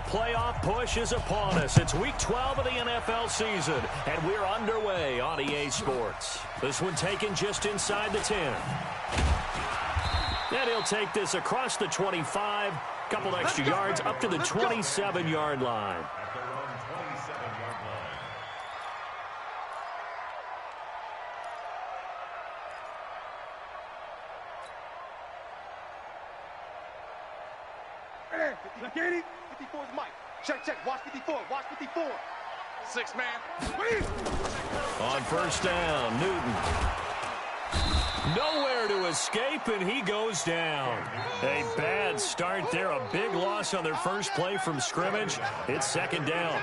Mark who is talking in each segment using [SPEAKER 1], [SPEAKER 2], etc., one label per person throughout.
[SPEAKER 1] playoff push is upon us. It's Week 12 of the NFL season, and we're underway on EA Sports. This one taken just inside the 10. And he'll take this across the 25, couple extra yards up to the 27-yard line.
[SPEAKER 2] Get it? 54 is Mike. Check. Watch 54. Watch 54. 6 man.
[SPEAKER 1] On first down, Newton. Nowhere to escape, and he goes down. A bad start there. A big loss on their first play from scrimmage. It's second down.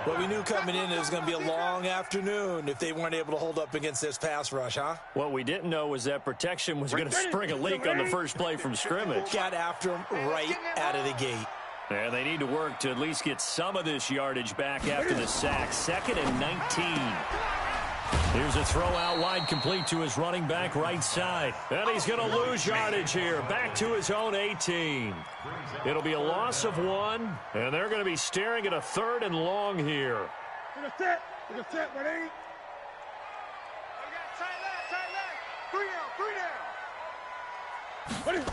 [SPEAKER 3] Well, we knew coming in it was going to be a long afternoon if they weren't able to hold up against this pass rush, huh?
[SPEAKER 1] What we didn't know was that protection was going to spring a leak on the first play from scrimmage.
[SPEAKER 3] Got after him right out of the gate.
[SPEAKER 1] And they need to work to at least get some of this yardage back after the sack. 2nd and 19. Here's a throw out wide, complete to his running back right side. And he's going to lose yardage here. Back to his own 18. It'll be a loss of 1. And they're going to be staring at a 3rd and long here.
[SPEAKER 2] We're set. 1-8. Three down.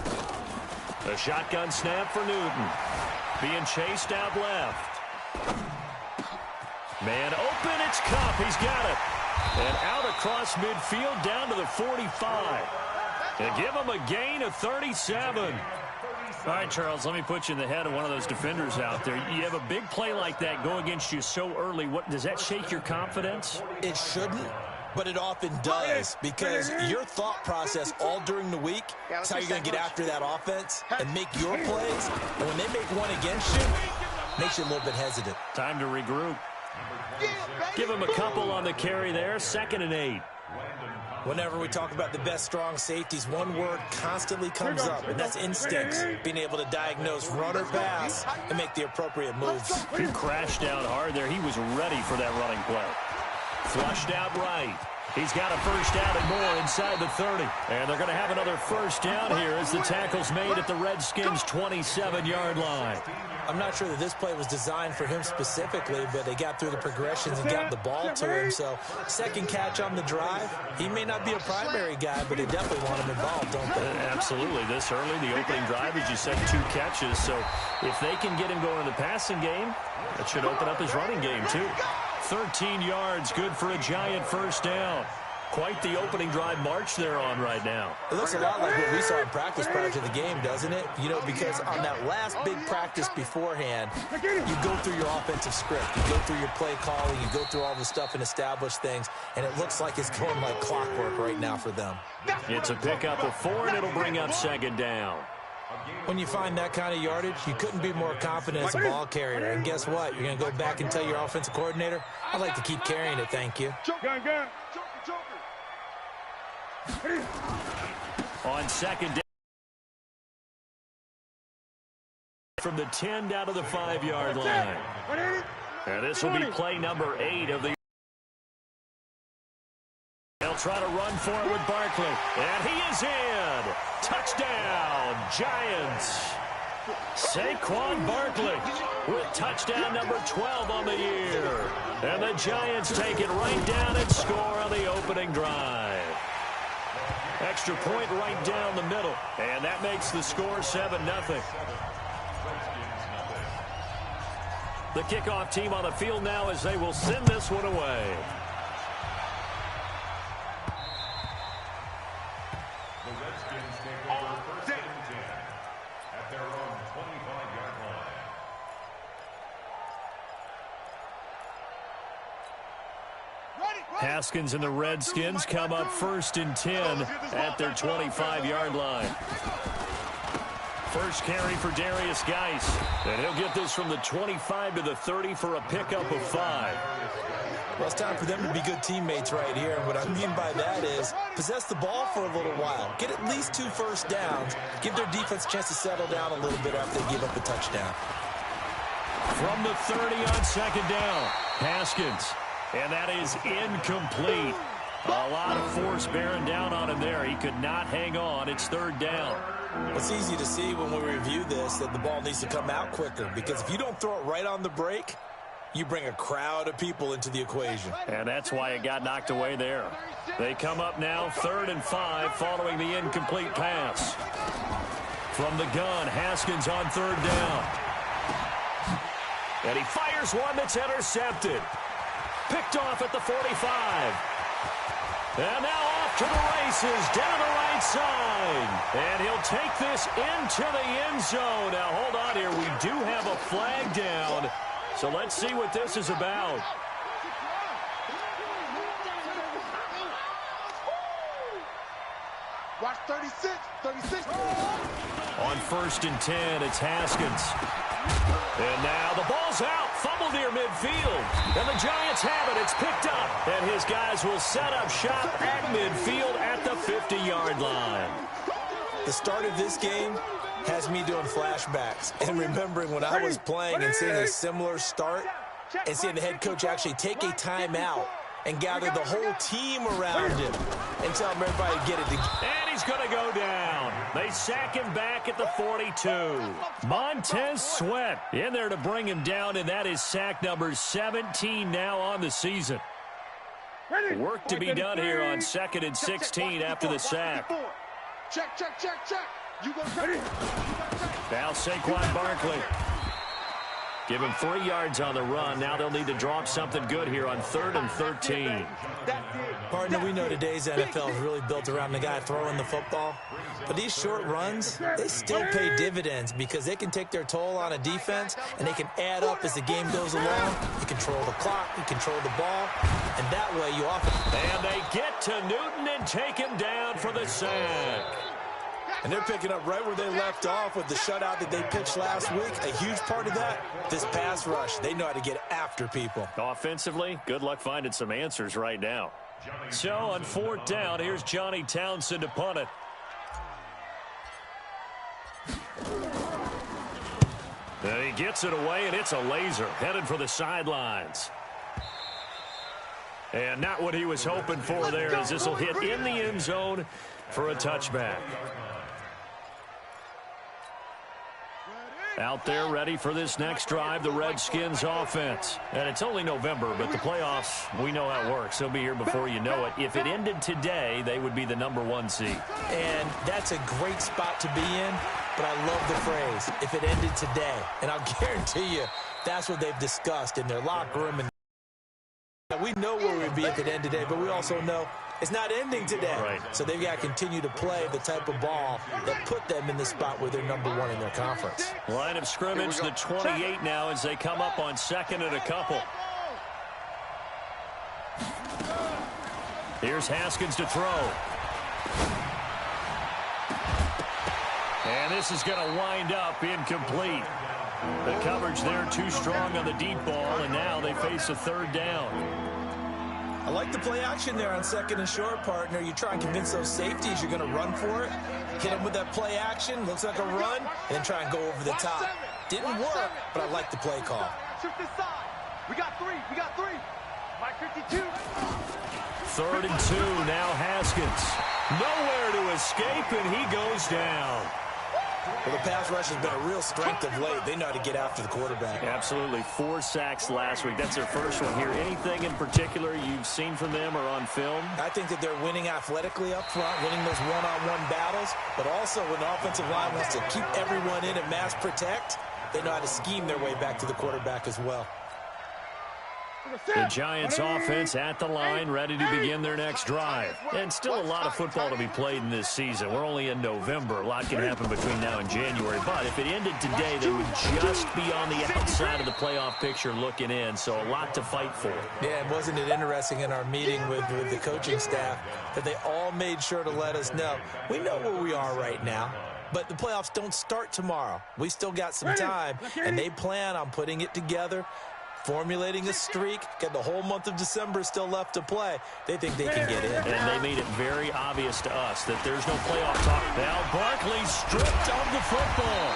[SPEAKER 1] A shotgun snap for Newton. Being chased out left. Man open, it's Cup. He's got it. And out across midfield down to the 45. And give him a gain of 37. All right, Charles, let me put you in the head of one of those defenders out there. You have a big play like that go against you so early. What does that shake your confidence?
[SPEAKER 3] It shouldn't, but it often does, because your thought process all during the week is how you're going to get after that offense and make your plays. And when they make one against you, it makes you a little bit hesitant.
[SPEAKER 1] Time to regroup. Give him a couple on the carry there. 2nd and 8.
[SPEAKER 3] Whenever we talk about the best strong safeties, one word constantly comes up, and that's instincts. Being able to diagnose run or pass and make the appropriate moves.
[SPEAKER 1] He crashed down hard there. He was ready for that running play. Flushed out right. He's got a first down and more inside the 30. And they're going to have another first down here as the tackle's made at the Redskins' 27-yard line.
[SPEAKER 3] I'm not sure that this play was designed for him specifically, but they got through the progressions and got the ball to him. So, second catch on the drive. He may not be a primary guy, but they definitely want him involved, don't they?
[SPEAKER 1] Absolutely. This early, the opening drive, as you said, 2 catches. So, if they can get him going in the passing game, that should open up his running game, too. 13 yards, good for a Giant first down. Quite the opening drive march they're on right now.
[SPEAKER 3] It looks a lot like what we saw in practice prior to the game, doesn't it? You know, because on that last big practice beforehand, you go through your offensive script. You go through your play calling. You go through all the stuff and establish things. And it looks like it's going like clockwork right now for them.
[SPEAKER 1] It's a pickup of 4, and it'll bring up 2nd down.
[SPEAKER 3] When you find that kind of yardage, you couldn't be more confident as a ball carrier. And guess what? You're going to go back and tell your offensive coordinator, I'd like to keep carrying it, thank you.
[SPEAKER 2] Gun.
[SPEAKER 1] On 2nd down. From the 10 down to the 5-yard line. And this will be play number 8 of the... They'll try to run for it with Barkley. And he is in. Touchdown, Giants. Saquon Barkley with touchdown number 12 on the year. And the Giants take it right down and score on the opening drive. Extra point right down the middle. And that makes the score 7-0. The kickoff team on the field now as they will send this one away.
[SPEAKER 4] The Redskins take over first and 10 at their own 25-yard line.
[SPEAKER 1] Haskins and the Redskins come up 1st and 10 at their 25-yard line. First carry for Darius Geis. And he'll get this from the 25 to the 30 for a pickup of 5.
[SPEAKER 3] Well, it's time for them to be good teammates right here. And what I mean by that is possess the ball for a little while. Get at least 2 first downs. Give their defense a chance to settle down a little bit after they give up a touchdown.
[SPEAKER 1] From the 30 on 2nd down, Haskins. And that is incomplete. A lot of force bearing down on him there. He could not hang on. It's 3rd down.
[SPEAKER 3] It's easy to see when we review this that the ball needs to come out quicker, because if you don't throw it right on the break, you bring a crowd of people into the equation.
[SPEAKER 1] And that's why it got knocked away there. They come up now 3rd and 5 following the incomplete pass. From the gun, Haskins on 3rd down. And he fires one that's intercepted. Picked off at the 45. And now off to the races, down the right side. And he'll take this into the end zone. Now, hold on here. We do have a flag down. So let's see what this is about.
[SPEAKER 2] Watch 36.
[SPEAKER 1] On 1st and 10, it's Haskins. And now the ball's out. Fumble near midfield. And the Giants have it. It's picked up. And his guys will set up shop at midfield at the 50-yard line.
[SPEAKER 3] The start of this game has me doing flashbacks and remembering when I was playing and seeing a similar start and seeing the head coach actually take a timeout and gather the whole team around him and tell everybody to get it together.
[SPEAKER 1] And he's going to go down. They sack him back at the 42. Montez Sweat in there to bring him down, and that is sack number 17 now on the season. Work to be done here on 2nd and 16 after the sack.
[SPEAKER 2] Check. You go check.
[SPEAKER 1] Now Saquon Barkley. Give him 3 yards on the run. Now they'll need to drop something good here on 3rd and 13.
[SPEAKER 3] Partner, we know today's NFL is really built around the guy throwing the football. But these short runs, they still pay dividends because they can take their toll on a defense and they can add up as the game goes along. You control the clock, you control the ball, and that way you often...
[SPEAKER 1] And they get to Newton and take him down for the sack.
[SPEAKER 3] And they're picking up right where they left off with the shutout that they pitched last week. A huge part of that, this pass rush. They know how to get after people.
[SPEAKER 1] Offensively, good luck finding some answers right now. So on 4th down, here's Johnny Townsend to punt it. And he gets it away, and it's a laser headed for the sidelines. And not what he was hoping for there, as this will hit in the end zone for a touchback. Out there ready for this next drive, the Redskins offense. And it's only November, but the playoffs, we know how it works. They'll be here before you know it. If it ended today, they would be the #1 seed.
[SPEAKER 3] And that's a great spot to be in, but I love the phrase, if it ended today. And I'll guarantee you, that's what they've discussed in their locker room. And we know where we'd be if it ended today, but we also know it's not ending today.
[SPEAKER 1] Right.
[SPEAKER 3] So they've got to continue to play the type of ball that put them in the spot where they're #1 in their conference.
[SPEAKER 1] Line of scrimmage, the 28 now as they come up on 2nd and a couple. Here's Haskins to throw. And this is going to wind up incomplete. The coverage there too strong on the deep ball, and now they face a 3rd down.
[SPEAKER 3] I like the play action there on 2nd and short, partner. You try and convince those safeties you're going to run for it. Hit them with that play action, looks like a run, and then try and go over the top. Didn't work, but I like the play call.
[SPEAKER 2] Shift this side. We got three. Mike 52.
[SPEAKER 1] 3rd and 2, now Haskins. Nowhere to escape, and he goes down.
[SPEAKER 3] Well, the pass rush has been a real strength of late. They know how to get after the quarterback.
[SPEAKER 1] Absolutely. 4 sacks last week. That's their first one here. Anything in particular you've seen from them or on film?
[SPEAKER 3] I think that they're winning athletically up front, winning those one-on-one battles, but also when the offensive line wants to keep everyone in and mass protect, they know how to scheme their way back to the quarterback as well.
[SPEAKER 1] The Giants offense at the line, ready to begin their next drive. And still a lot of football to be played in this season. We're only in November. A lot can happen between now and January. But if it ended today, they would just be on the outside of the playoff picture looking in. So a lot to fight for.
[SPEAKER 3] Yeah, and wasn't it interesting in our meeting with the coaching staff that they all made sure to let us know, we know where we are right now. But the playoffs don't start tomorrow. We still got some time, and they plan on putting it together, formulating a streak, got the whole month of December still left to play. They think they can get in.
[SPEAKER 1] And they made it very obvious to us that there's no playoff talk. Now Barkley stripped of the football.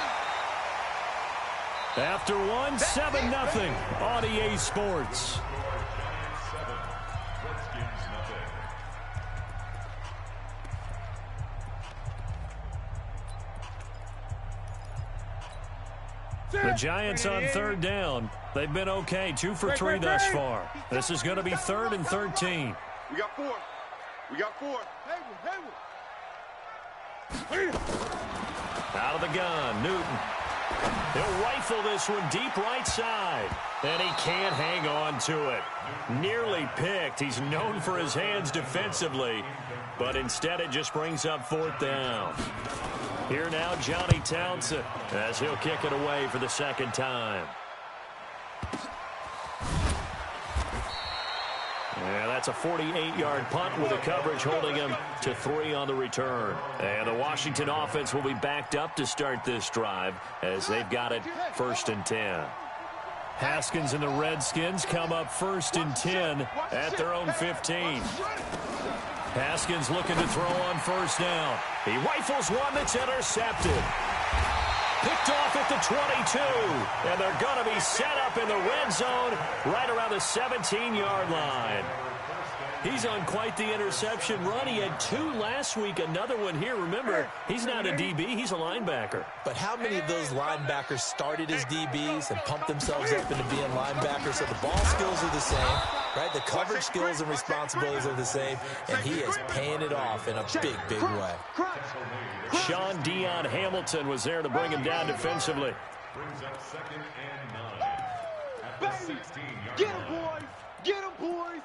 [SPEAKER 1] After one, 7-0 on EA Sports. The Giants on third down. They've been okay, 2 for 3 thus far. This is going to be 3rd and 13.
[SPEAKER 2] We got 4. We got 4.
[SPEAKER 1] Out of the gun, Newton. He'll rifle this one deep right side. And he can't hang on to it. Nearly picked. He's known for his hands defensively. But instead it just brings up 4th down. Here now, Johnny Townsend, as he'll kick it away for the 2nd time. Yeah, that's a 48-yard punt with the coverage holding him to 3 on the return. And the Washington offense will be backed up to start this drive as they've got it 1st and 10. Haskins and the Redskins come up 1st and 10 at their own 15. Haskins looking to throw on 1st down. He rifles one that's intercepted. Picked off at the 22. And they're going to be set up in the red zone right around the 17-yard line. He's on quite the interception run. He had 2 last week, another one here. Remember, he's not a DB, he's a linebacker.
[SPEAKER 3] But how many of those linebackers started as DBs and pumped themselves up into being linebackers? So the ball skills are the same, right? The coverage skills and responsibilities are the same, and he is paying it off in a big, big way.
[SPEAKER 1] Sean Dion Hamilton was there to bring him down defensively.
[SPEAKER 4] Brings up 2nd and 9 at the 16-yard
[SPEAKER 2] Get him, boys! Get him, boys!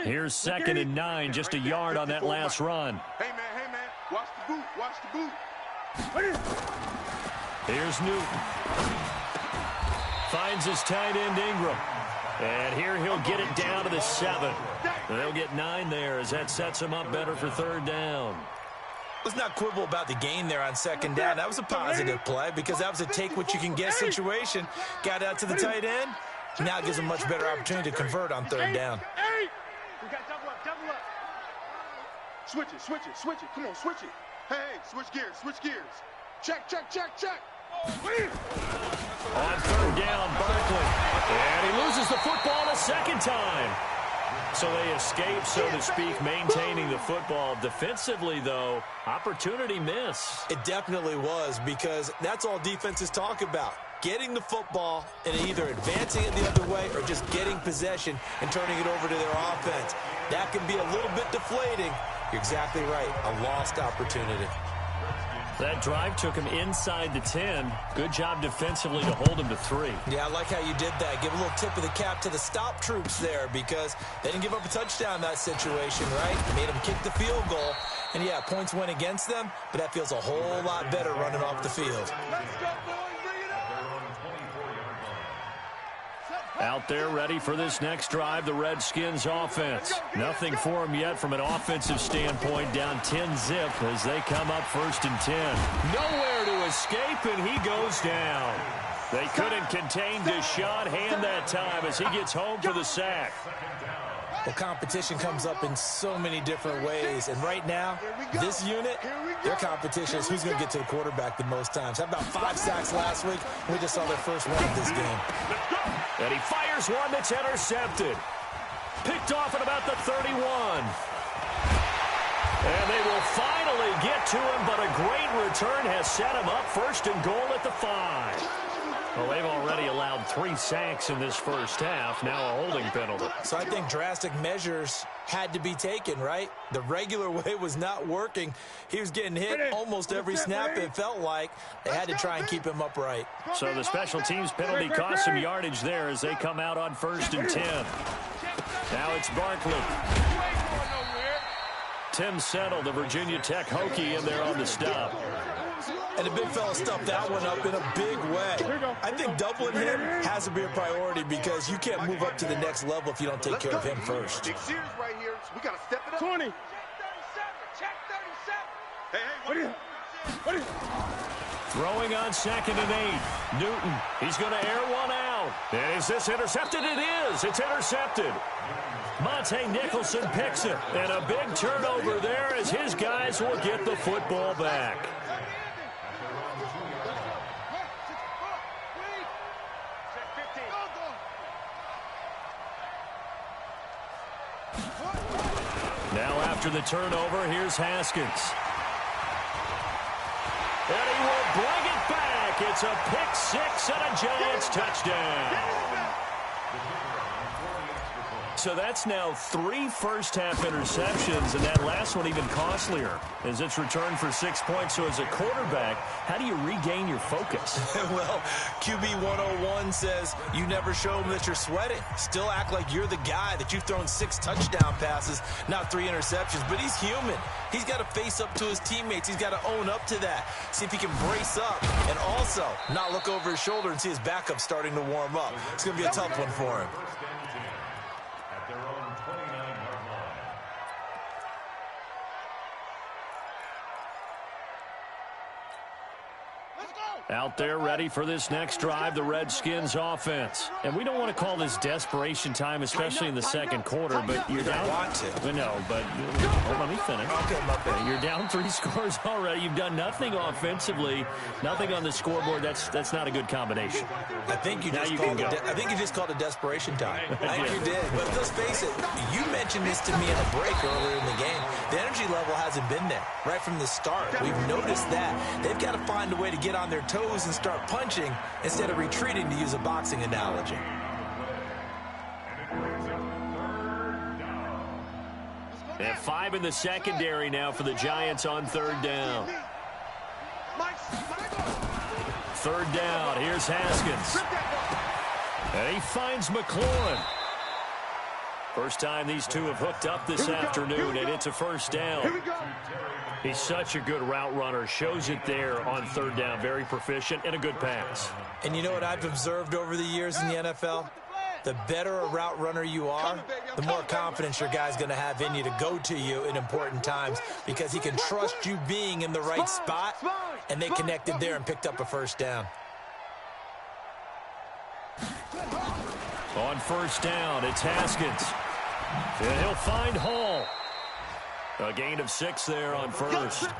[SPEAKER 1] Here's 2nd and 9, just a yard on that last run.
[SPEAKER 2] Hey, man, watch the boot, watch the boot.
[SPEAKER 1] Here's Newton. Finds his tight end Ingram. And here he'll get it down to the 7. They'll get 9 there as that sets him up better for 3rd down.
[SPEAKER 3] Let's not quibble about the gain there on 2nd down. That was a positive play because that was a take-what-you-can-get situation. Got out to the tight end. Now it gives him a much better opportunity to convert on 3rd down.
[SPEAKER 2] We got double up, double up. Switch it, switch it, switch it. Come on, switch it. Hey, switch gears, switch gears. Check, check, check, check.
[SPEAKER 1] On 3rd down, Barkley. And he loses the football a 2nd time. So they escape, so to speak, maintaining the football. Defensively, though, opportunity miss.
[SPEAKER 3] It definitely was because that's all defenses talk about. Getting the football and either advancing it the other way or just getting possession and turning it over to their offense. That can be a little bit deflating. You're exactly right. A lost opportunity.
[SPEAKER 1] That drive took him inside the 10. Good job defensively to hold him to 3.
[SPEAKER 3] Yeah, I like how you did that. Give a little tip of the cap to the stop troops there because they didn't give up a touchdown in that situation, right? Made them kick the field goal. And, yeah, points went against them, but that feels a whole lot better running off the field.
[SPEAKER 1] Out there ready for this next drive, the Redskins offense. Nothing for them yet from an offensive standpoint, down 10-zip as they come up 1st and 10. Nowhere to escape, and he goes down. They couldn't contain Deshaun Hand that time as he gets home for the sack.
[SPEAKER 3] Well, competition comes up in so many different ways. And right now, this unit, their competition is who's going to get to the quarterback the most times. How about 5 sacks last week? We just saw their first one of this game.
[SPEAKER 1] And he fires one that's intercepted. Picked off at about the 31. And they will finally get to him, but a great return has set him up 1st and goal at the 5. Well, they've already allowed 3 sacks in this first half, now a holding penalty.
[SPEAKER 3] So I think drastic measures had to be taken, right? The regular way was not working. He was getting hit almost every snap, it felt like. They had to try and keep him upright.
[SPEAKER 1] So the special teams penalty cost some yardage there as they come out on 1st and 10. Now it's Barkley. Tim Settle, the Virginia Tech Hokie, in there on the stop.
[SPEAKER 3] And the big fella stuffed that one up in a big way. I think doubling him has to be a priority because you can't move up to the next level if you don't take care of him first.
[SPEAKER 2] Big series right here. So we got to step it up.
[SPEAKER 5] 20.
[SPEAKER 2] Check 37. Hey, what are you?
[SPEAKER 1] Throwing on 2nd and 8. Newton, he's going to air one out. And is this intercepted? It is. It's intercepted. Monte Nicholson picks it. And a big turnover there as his guys will get the football back. After the turnover, here's Haskins. And he will bring it back. It's a pick six and a Giants touchdown. So that's now 3 first-half interceptions, and that last one even costlier as it's returned for 6 points. So as a quarterback, how do you regain your focus?
[SPEAKER 3] Well, QB 101 says you never show them that you're sweating. Still act like you're the guy, that you've thrown 6 touchdown passes, not 3 interceptions. But he's human. He's got to face up to his teammates. He's got to own up to that. See if he can brace up and also not look over his shoulder and see his backup starting to warm up. It's going to be a tough one for him.
[SPEAKER 1] Out there ready for this next drive, the Redskins offense. And we don't want to call this desperation time, especially in the second quarter, but you're down.
[SPEAKER 3] Want to.
[SPEAKER 1] No, but let me finish.
[SPEAKER 3] Okay, my bad.
[SPEAKER 1] You're down 3 scores already. You've done nothing offensively, nothing on the scoreboard. That's not a good combination.
[SPEAKER 3] I think you just called it desperation time. I think you did. But let's face it, you mentioned this to me in a break earlier in the game. The energy level hasn't been there right from the start. We've noticed that. They've got to find a way to get on their toes and start punching instead of retreating, to use a boxing analogy.
[SPEAKER 1] And 5 in the secondary now for the Giants on 3rd down. 3rd down. Here's Haskins. And he finds McLaurin. First time these two have hooked up this afternoon, and it's a 1st down. He's such a good route runner. Shows it there on 3rd down. Very proficient and a good pass.
[SPEAKER 3] And you know what I've observed over the years in the NFL? The better a route runner you are, the more confidence your guy's going to have in you to go to you in important times, because he can trust you being in the right spot, and they connected there and picked up a 1st down.
[SPEAKER 1] On 1st down, it's Haskins. And he'll find Hall. A gain of 6 there on 1st.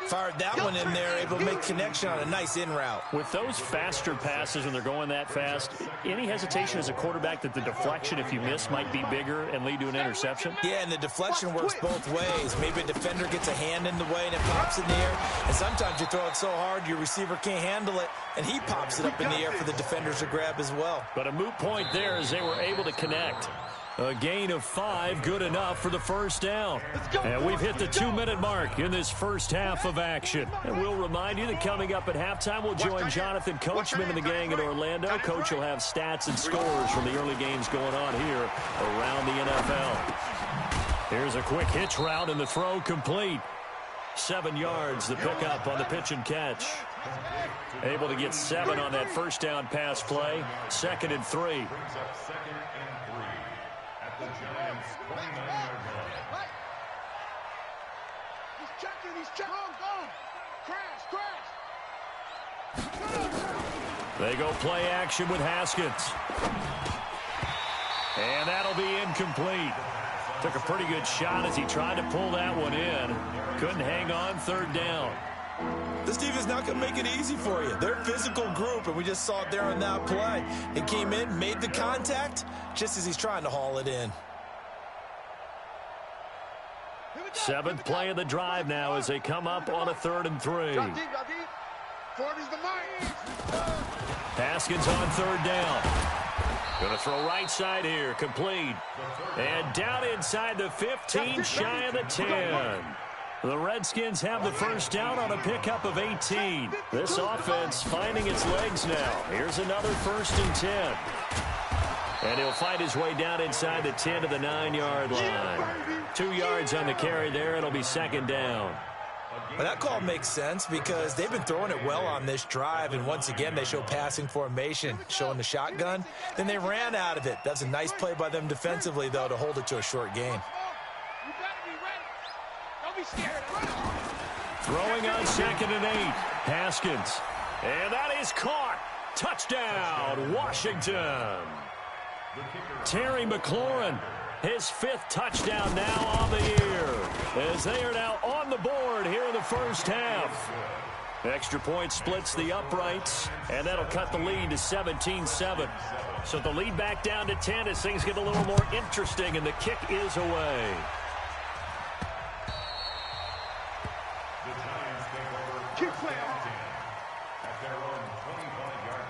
[SPEAKER 3] Fired that one in there, able to make connection on a nice in route.
[SPEAKER 1] With those faster passes when they're going that fast, any hesitation as a quarterback that the deflection, if you miss, might be bigger and lead to an interception?
[SPEAKER 3] Yeah, and the deflection works both ways. Maybe a defender gets a hand in the way and it pops in the air. And sometimes you throw it so hard your receiver can't handle it, and he pops it up in the air for the defenders to grab as well.
[SPEAKER 1] But a moot point there as they were able to connect. A gain of 5, good enough for the 1st down. And we've hit the 2-minute mark in this first half of action. And we'll remind you that coming up at halftime, we'll join Jonathan Coachman and the gang in Orlando. Coach will have stats and scores from the early games going on here around the NFL. Here's a quick hitch route, and the throw complete. 7 yards, the pickup on the pitch and catch. Able to get 7 on that 1st down pass play. 2nd and 3.
[SPEAKER 4] The Giants 29-yard line.
[SPEAKER 2] He's checking. Crash.
[SPEAKER 1] They go play action with Haskins. And that'll be incomplete. Took a pretty good shot as he tried to pull that one in. Couldn't hang on 3rd down.
[SPEAKER 3] This defense is not going to make it easy for you. They're a physical group, and we just saw it there on that play. It came in, made the contact, just as he's trying to haul it in.
[SPEAKER 1] 7th play of the drive now as they come up on a 3rd and 3. Haskins on 3rd down. Going to throw right side here, complete. And down inside the 15, shy of the 10. The Redskins have the 1st down on a pickup of 18. This offense finding its legs now. Here's another 1st and 10. And he'll fight his way down inside the 10 to the 9-yard line. 2 yards on the carry there. It'll be 2nd down.
[SPEAKER 3] Well, that call makes sense because they've been throwing it well on this drive, and once again they show passing formation, showing the shotgun. Then they ran out of it. That's a nice play by them defensively, though, to hold it to a short gain.
[SPEAKER 1] Throwing on 2nd and 8. Haskins. And that is caught. Touchdown, Washington. Terry McLaurin, his 5th touchdown now on the year, as they are now on the board here in the 1st half. Extra point splits the uprights, and that'll cut the lead to 17-7. So the lead back down to 10 as things get a little more interesting, and the kick is away.
[SPEAKER 2] Kick slam.
[SPEAKER 4] At their own 25-yard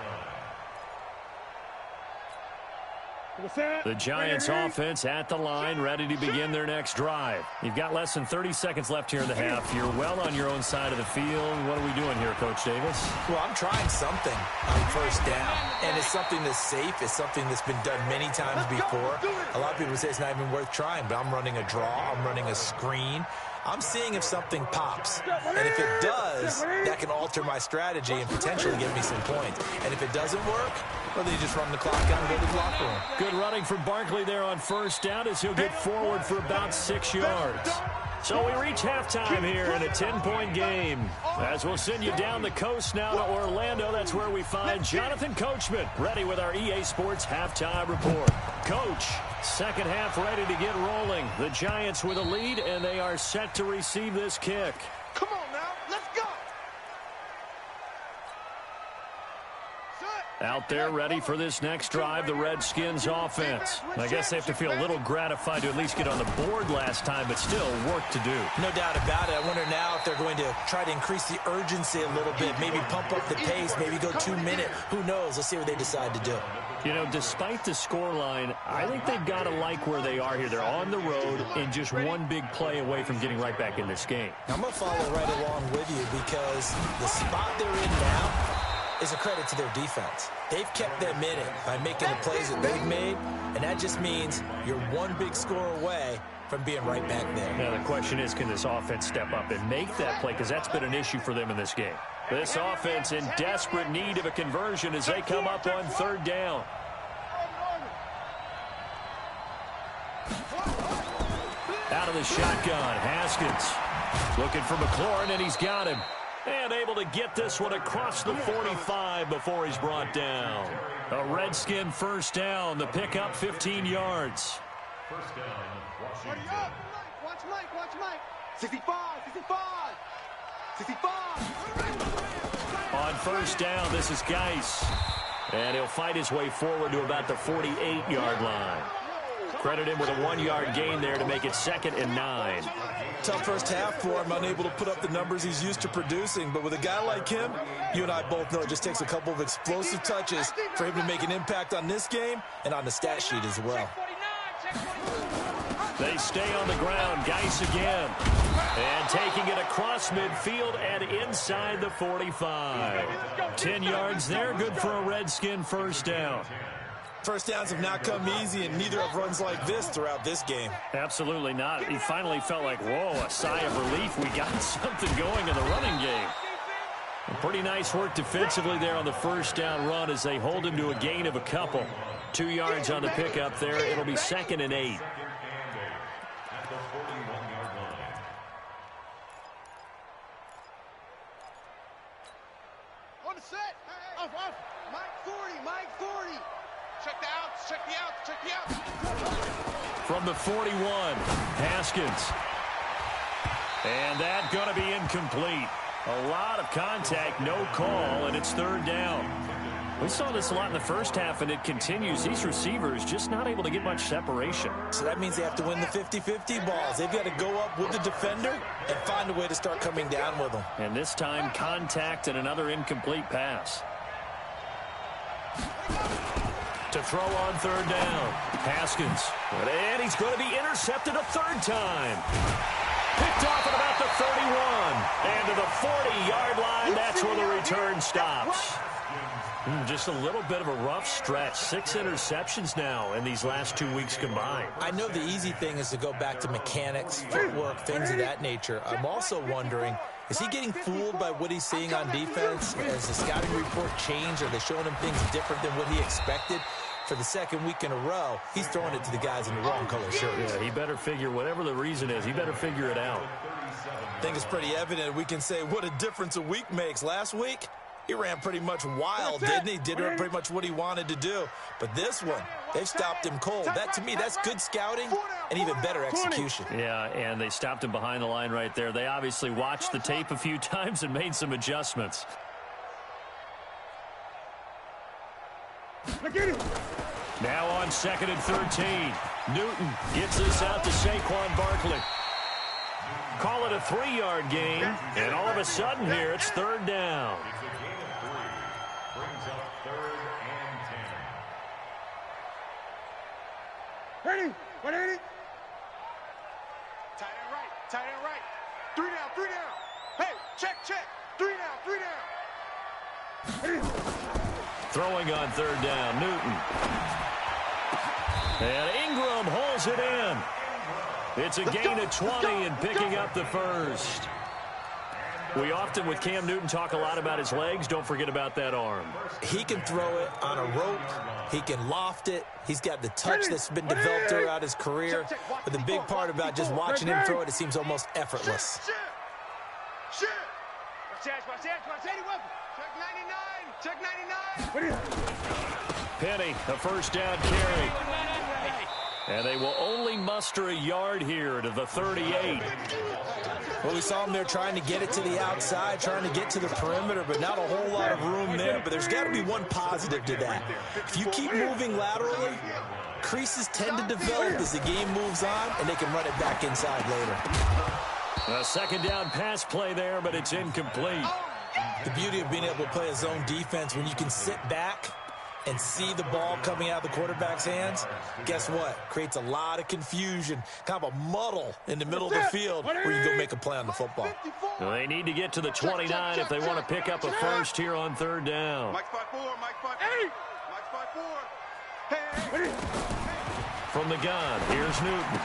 [SPEAKER 4] line.
[SPEAKER 1] The Giants offense at the line, ready to begin their next drive. You've got less than 30 seconds left here in the half. You're well on your own side of the field. What are we doing here, Coach Davis?
[SPEAKER 3] Well, I'm trying something on first down, and it's something that's safe. It's something that's been done many times before. A lot of people say it's not even worth trying, but I'm running a draw. I'm running a screen. I'm seeing if something pops. And if it does, that can alter my strategy and potentially give me some points. And if it doesn't work, well, then you just run the clock out and go to the locker room.
[SPEAKER 1] Good running from Barkley there on first down as he'll get forward for about 6 yards. So we reach halftime here in a 10-point game. As we'll send you down the coast now to Orlando, that's where we find Jonathan Coachman, ready with our EA Sports halftime report. Coach, second half ready to get rolling. The Giants with a lead, and they are set to receive this kick.
[SPEAKER 2] Come on now, let's go.
[SPEAKER 1] Out there ready for this next drive, the Redskins offense. I guess they have to feel a little gratified to at least get on the board last time, but still work to do.
[SPEAKER 3] No doubt about it. I wonder now if they're going to try to increase the urgency a little bit, maybe pump up the pace, maybe go 2 minute. Who knows? Let's see what they decide to do.
[SPEAKER 1] You know, despite the scoreline, I think they've got to like where they are here. They're on the road and just one big play away from getting right back in this game.
[SPEAKER 3] I'm going to follow right along with you because the spot they're in now is a credit to their defense. They've kept them in it by making the plays that they've made, and that just means you're one big score away from being right back there.
[SPEAKER 1] Now, the question is, can this offense step up and make that play? Because that's been an issue for them in this game. This offense in desperate need of a conversion as they come up on third down. Out of the shotgun, Haskins looking for McLaurin, and he's got him. And able to get this one across the 45 before he's brought down. A Redskin first down. The pickup 15 yards.
[SPEAKER 4] First down, Washington.
[SPEAKER 2] Watch Mike. 65.
[SPEAKER 1] On first down, this is Geis. And he'll fight his way forward to about the 48-yard line. Credit him with a 1-yard gain there to make it 2nd and 9.
[SPEAKER 3] Tough first half for him, unable to put up the numbers he's used to producing. But with a guy like him, you and I both know it just takes a couple of explosive touches for him to make an impact on this game and on the stat sheet as well.
[SPEAKER 1] They stay on the ground. Geis again. And taking it across midfield and inside the 45. 10 yards there. Good for a Redskin first down.
[SPEAKER 3] First downs have not come easy, and neither have runs like this throughout this game.
[SPEAKER 1] Absolutely not. He finally felt like, whoa, a sigh of relief. We got something going in the running game. Pretty nice work defensively there on the first down run as they hold him to a gain of a couple. 2 yards on the pickup there. It'll be 2nd and 8.
[SPEAKER 4] At the 41-yard line.
[SPEAKER 2] On the set. Off. Mike 40. Check the outs.
[SPEAKER 1] From the 41, Haskins. And that going to be incomplete. A lot of contact, no call, and it's third down. We saw this a lot in the first half, and it continues. These receivers just not able to get much separation.
[SPEAKER 3] So that means they have to win the 50-50 balls. They've got to go up with the defender and find a way to start coming down with them.
[SPEAKER 1] And this time, contact and another incomplete pass. To throw on third down, Haskins. And he's going to be intercepted a third time. Picked off at about the 31. And to the 40-yard line, that's where the return stops. Just a little bit of a rough stretch. 6 interceptions now in these last 2 weeks combined.
[SPEAKER 3] I know the easy thing is to go back to mechanics, footwork, things of that nature. I'm also wondering, is he getting fooled by what he's seeing on defense? Has the scouting report changed? Are they showing him things different than what he expected? For the second week in a row, he's throwing it to the guys in the wrong color shirts.
[SPEAKER 1] Yeah, he better figure, whatever the reason is, he better figure it out.
[SPEAKER 3] I think it's pretty evident. We can say what a difference a week makes. Last week, he ran pretty much wild, didn't he? Did pretty much what he wanted to do. But this one, they've stopped him cold. That, to me, that's good scouting and even better execution.
[SPEAKER 1] Yeah, and they stopped him behind the line right there. They obviously watched the tape a few times and made some adjustments. Now on 2nd and 13. Newton gets this out to Saquon Barkley. call it a 3-yard gain. And all of a sudden here, it's third down.
[SPEAKER 4] It's a gain of 3. Brings up 3rd and 10.
[SPEAKER 2] Ready? 180. Tight end right. Tight end right. 3 down. 3 down. Hey, check. 3 down. 3 down.
[SPEAKER 1] Throwing on third down, Newton. And Ingram holds it in. It's a gain of 20 and picking up the first. We often, with Cam Newton, talk a lot about his legs. Don't forget about that arm.
[SPEAKER 3] He can throw it on a rope. He can loft it. He's got the touch that's been developed throughout his career. But the big part about just watching him throw it, it seems almost effortless.
[SPEAKER 2] Shit. Watch Check 99.
[SPEAKER 1] Penny, a first down carry. And they will only muster a yard here to the 38.
[SPEAKER 3] Well, we saw him there trying to get it to the outside, trying to get to the perimeter, but not a whole lot of room there. But there's got to be one positive to that. If you keep moving laterally, creases tend to develop as the game moves on, and they can run it back inside later.
[SPEAKER 1] A second down pass play there, but it's incomplete.
[SPEAKER 3] The beauty of being able to play a zone defense, when you can sit back and see the ball coming out of the quarterback's hands, guess what? Creates a lot of confusion, kind of a muddle in the middle of the field where you go make a play on the football.
[SPEAKER 1] Well, they need to get to the 29 if they want to pick up a first here on third down.
[SPEAKER 2] Mike 5-4, Mike 5-4. Hey.
[SPEAKER 1] From the gun, here's Newton.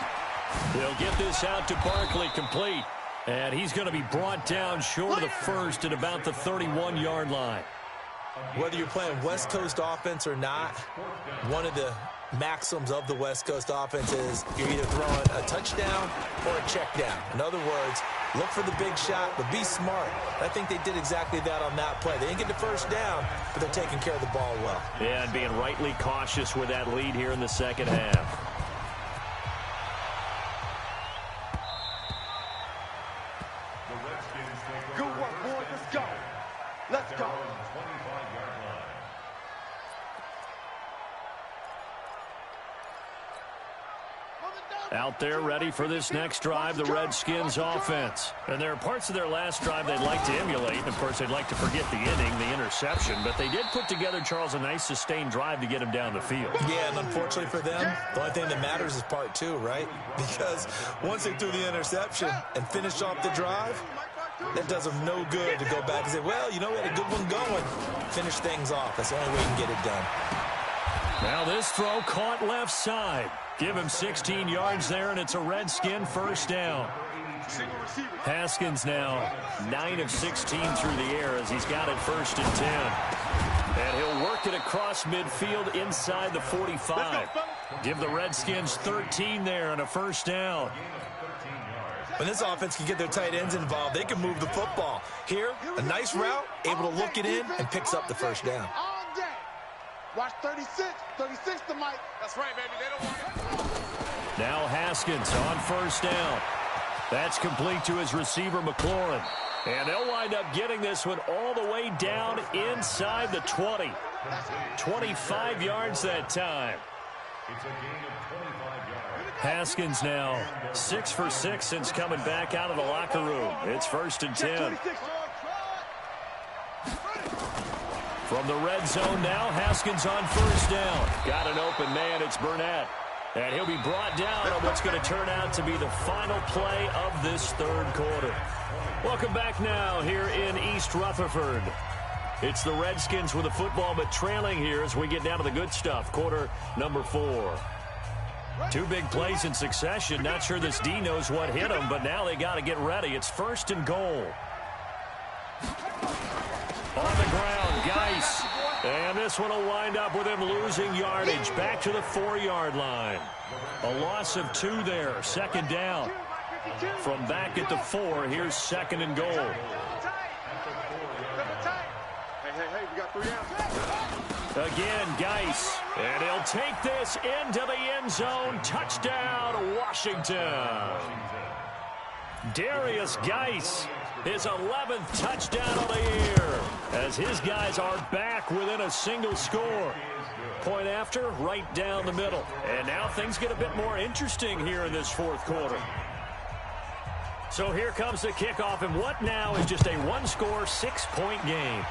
[SPEAKER 1] He'll get this out to Barkley, complete. And he's going to be brought down short of the first at about the 31-yard line.
[SPEAKER 3] Whether you're playing West Coast offense or not, one of the maxims of the West Coast offense is you're either throwing a touchdown or a check down. In other words, look for the big shot, but be smart. I think they did exactly that on that play. They didn't get the first down, but they're taking care of the ball well.
[SPEAKER 1] Yeah, and being rightly cautious with that lead here in the second half.
[SPEAKER 2] Good work, boys. Let's go. Let's go.
[SPEAKER 1] Out there ready for this next drive, the Redskins offense. And there are parts of their last drive they'd like to emulate. And, of course, they'd like to forget the inning, the interception. But they did put together, Charles, a nice sustained drive to get him down the field.
[SPEAKER 3] Yeah, and unfortunately for them, the only thing that matters is part two, right? Because once they threw the interception and finished off the drive, that does them no good to go back and say, well, you know, we had a good one going. Finish things off. That's the only way you can get it done.
[SPEAKER 1] Now this throw caught left side. Give him 16 yards there, and it's a Redskin first down. Haskins now 9 of 16 through the air as he's got it first and 10. And he'll work it across midfield inside the 45. Give the Redskins 13 there and a first down.
[SPEAKER 3] When this offense can get their tight ends involved, they can move the football. Here, a nice route, able to look it in, and picks up the first down.
[SPEAKER 2] Watch 36 to Mike. That's right, baby. They don't want it.
[SPEAKER 1] Now Haskins on first down. That's complete to his receiver, McLaurin. And they'll wind up getting this one all the way down inside the 20. 25 yards that time.
[SPEAKER 4] It's a gain of 25 yards.
[SPEAKER 1] Haskins now 6 for 6 since coming back out of the locker room. It's first and 10. From the red zone now, Haskins on first down. Got an open man, it's Burnett. And he'll be brought down on what's going to turn out to be the final play of this third quarter. Welcome back now here in East Rutherford. It's the Redskins with the football, but trailing here as we get down to the good stuff. Quarter number 4. 2 big plays in succession. Not sure this D knows what hit him, but now they got to get ready. It's first and goal. On the ground, Geis. And this one will wind up with him losing yardage back to the 4-yard line. A loss of 2 there, second down. From back at the 4, here's second and goal.
[SPEAKER 2] Hey, we got 3 outs.
[SPEAKER 1] Again, Geis. And he'll take this into the end zone. Touchdown, Washington. Darius Geis, his 11th touchdown of the year, as his guys are back within a single score. Point after, right down the middle. And now things get a bit more interesting here in this fourth quarter. So here comes the kickoff, and what now is just a one-score, 6-point game.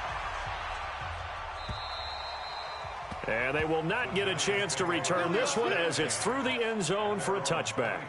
[SPEAKER 1] And they will not get a chance to return this one as it's through the end zone for a touchback.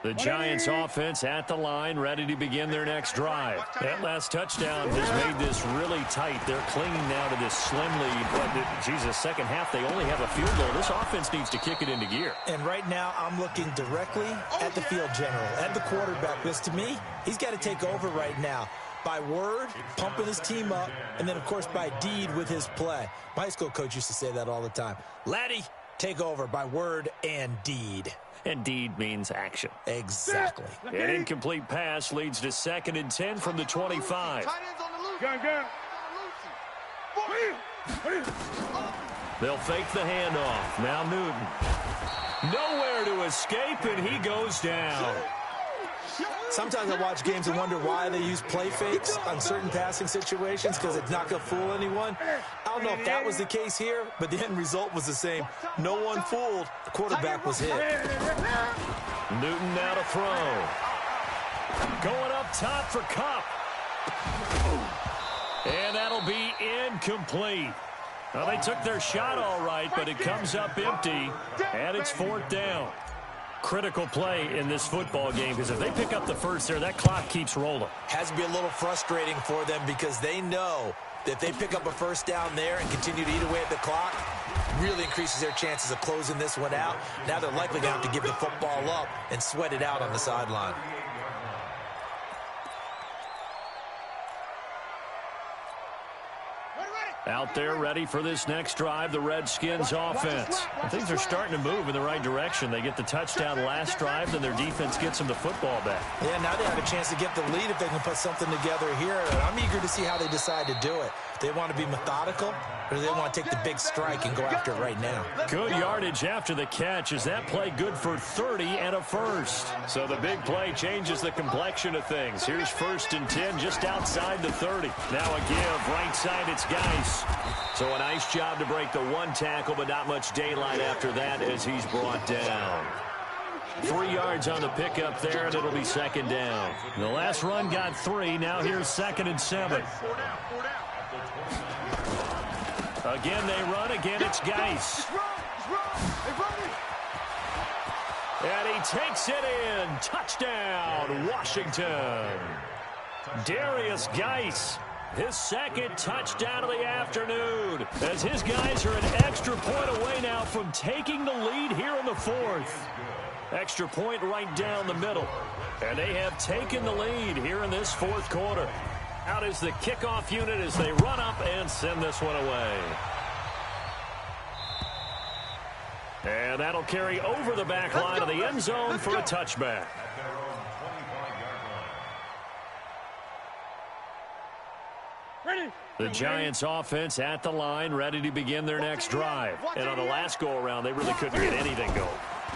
[SPEAKER 1] The Giants offense at the line, ready to begin their next drive. That last touchdown has made this really tight. They're clinging now to this slim lead. But, Jesus, second half, they only have a field goal. This offense needs to kick it into gear.
[SPEAKER 3] And right now, I'm looking directly at the field general, at the quarterback. Because to me, he's got to take over right now. By word, pumping his team up, and then, of course, by deed with his play. My high school coach used to say that all the time. Laddie, take over by word and deed.
[SPEAKER 1] And deed means action.
[SPEAKER 3] Exactly.
[SPEAKER 1] An incomplete pass leads to 2nd and 10 from the 25.
[SPEAKER 2] Gun.
[SPEAKER 1] They'll fake the handoff. Now Newton. Nowhere to escape, and he goes down.
[SPEAKER 3] Sometimes I watch games and wonder why they use play fakes on certain passing situations because it's not going to fool anyone. I don't know if that was the case here, but the end result was the same. No one fooled. The quarterback was hit.
[SPEAKER 1] Newton now to throw. Going up top for Kupp. And that'll be incomplete. Well, they took their shot all right, but it comes up empty, and it's 4th down. Critical play in this football game because if they pick up the first there, that clock keeps rolling.
[SPEAKER 3] Has to be a little frustrating for them because they know that if they pick up a first down there and continue to eat away at the clock, really increases their chances of closing this one out. Now they're likely going to have to give the football up and sweat it out on the sideline.
[SPEAKER 1] Out there ready for this next drive, the Redskins offense. Things are starting to move in the right direction. They get the touchdown last drive, then their defense gets them the football back.
[SPEAKER 3] Yeah, now they have a chance to get the lead if they can put something together here. I'm eager to see how they decide to do it. They want to be methodical, or do they want to take the big strike and go after it right now?
[SPEAKER 1] Good yardage after the catch. Is that play good for 30 and a first? So the big play changes the complexion of things. Here's 1st and 10 just outside the 30. Now a give. Right side, it's Geis. So a nice job to break the one tackle, but not much daylight after that as he's brought down. 3 yards on the pickup there, and it'll be 2nd down. The last run got 3. Now here's 2nd and 7. Again, they run. Again, it's Geis. And he takes it in. Touchdown, Washington. Darius Geis. His 2nd touchdown of the afternoon as his guys are an extra point away now from taking the lead here in the 4th. Extra point right down the middle. And they have taken the lead here in this 4th quarter. Out is the kickoff unit as they run up and send this one away. And that'll carry over the back line of the end zone for a touchback. The Giants offense at the line, ready to begin their next drive. And on the last go-around, they really couldn't get anything going.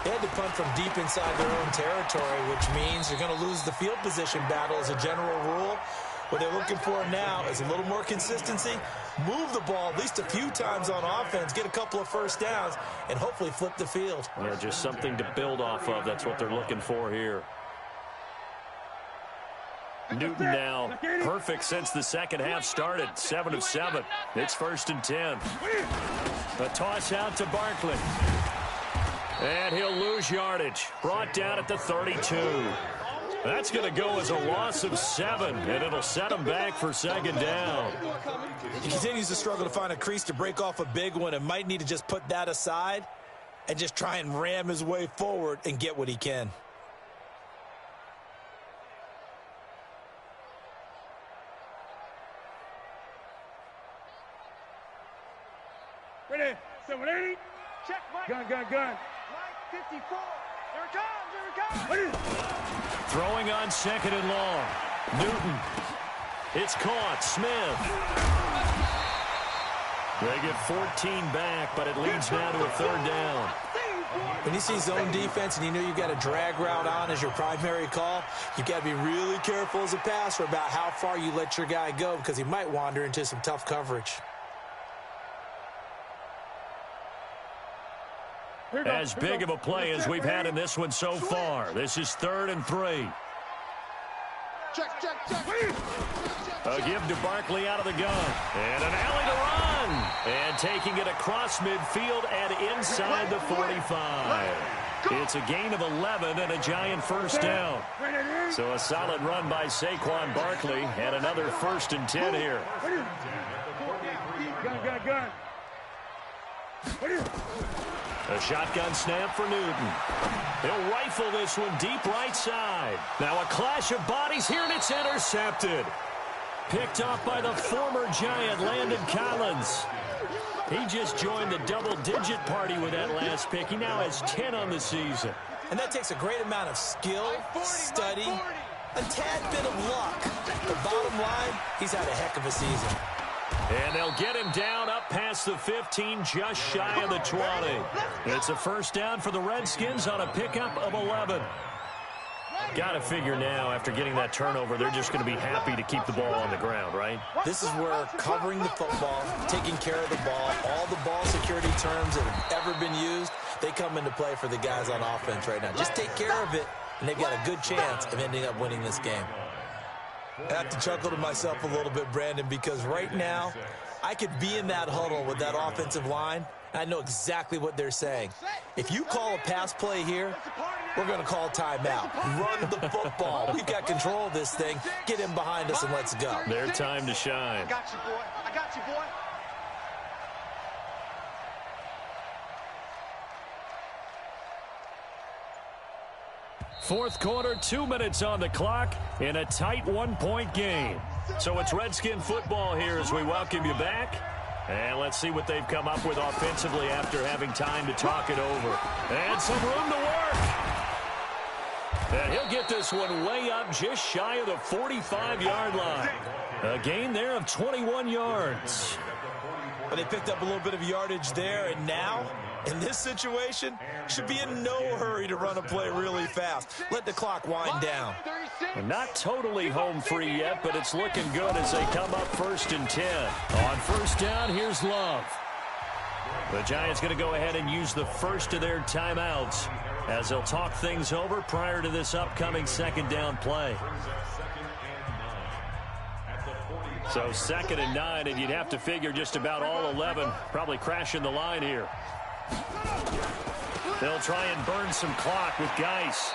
[SPEAKER 3] They had to punt from deep inside their own territory, which means they're going to lose the field position battle as a general rule. What they're looking for now is a little more consistency, move the ball at least a few times on offense, get a couple of first downs, and hopefully flip the field.
[SPEAKER 1] Yeah, just something to build off of. That's what they're looking for here. Newton now perfect since the second half started. 7 of 7. It's 1st and 10. A toss out to Barkley. And he'll lose yardage. Brought down at the 32. That's going to go as a loss of 7, and it'll set him back for 2nd down.
[SPEAKER 3] He continues to struggle to find a crease to break off a big one and might need to just put that aside and just try and ram his way forward and get what he can.
[SPEAKER 2] Ready, 780. Check, Mike. Gun. Mike, 54. Here it comes.
[SPEAKER 1] Throwing on 2nd and long. Newton. It's caught. Smith. They get 14 back, but it leads now to a 3rd down.
[SPEAKER 3] When you see zone defense and you know you've got a drag route on as your primary call, you've got to be really careful as a passer about how far you let your guy go because he might wander into some tough coverage.
[SPEAKER 1] As big of a play as we've had in this one so far. This is 3rd and 3.
[SPEAKER 2] Check.
[SPEAKER 1] A give to Barkley out of the gun. And an alley to run. And taking it across midfield and inside the 45. It's a gain of 11 and a Giant first down. So a solid run by Saquon Barkley and another 1st and 10 here.
[SPEAKER 2] Gun.
[SPEAKER 1] A shotgun snap for Newton. He'll rifle this one deep right side. Now a clash of bodies here, and it's intercepted. Picked off by the former Giant, Landon Collins. He just joined the double-digit party with that last pick. He now has 10 on the season.
[SPEAKER 3] And that takes a great amount of skill, study, a tad bit of luck. The bottom line, he's had a heck of a season.
[SPEAKER 1] And they'll get him down up past the 15, just shy of the 20. It's a first down for the Redskins on a pickup of 11. Got to figure now, after getting that turnover, they're just going to be happy to keep the ball on the ground, right?
[SPEAKER 3] This is where covering the football, taking care of the ball, all the ball security terms that have ever been used, they come into play for the guys on offense right now. Just take care of it, and they've got a good chance of ending up winning this game. I have to chuckle to myself a little bit, Brandon, because right now I could be in that huddle with that offensive line. I know exactly what they're saying. If you call a pass play here, we're going to call timeout. Run the football. We've got control of this thing. Get him behind us and let's go.
[SPEAKER 1] Their time to shine.
[SPEAKER 2] I got you, boy.
[SPEAKER 1] Fourth quarter, 2 minutes on the clock in a tight 1-point game. So it's Redskin football here as we welcome you back. And let's see what they've come up with offensively after having time to talk it over. And some room to work. And he'll get this one way up just shy of the 45-yard line. A gain there of 21 yards.
[SPEAKER 3] But they picked up a little bit of yardage there, and now, in this situation, should be in no hurry to run a play really fast. Let the clock wind down.
[SPEAKER 1] Not totally home free yet, but it's looking good as they come up 1st and 10. On first down, here's Love. The Giants going to go ahead and use the first of their timeouts as they'll talk things over prior to this upcoming 2nd down play. So 2nd and 9, and you'd have to figure just about all 11 probably crashing the line here. They'll try and burn some clock with Geis.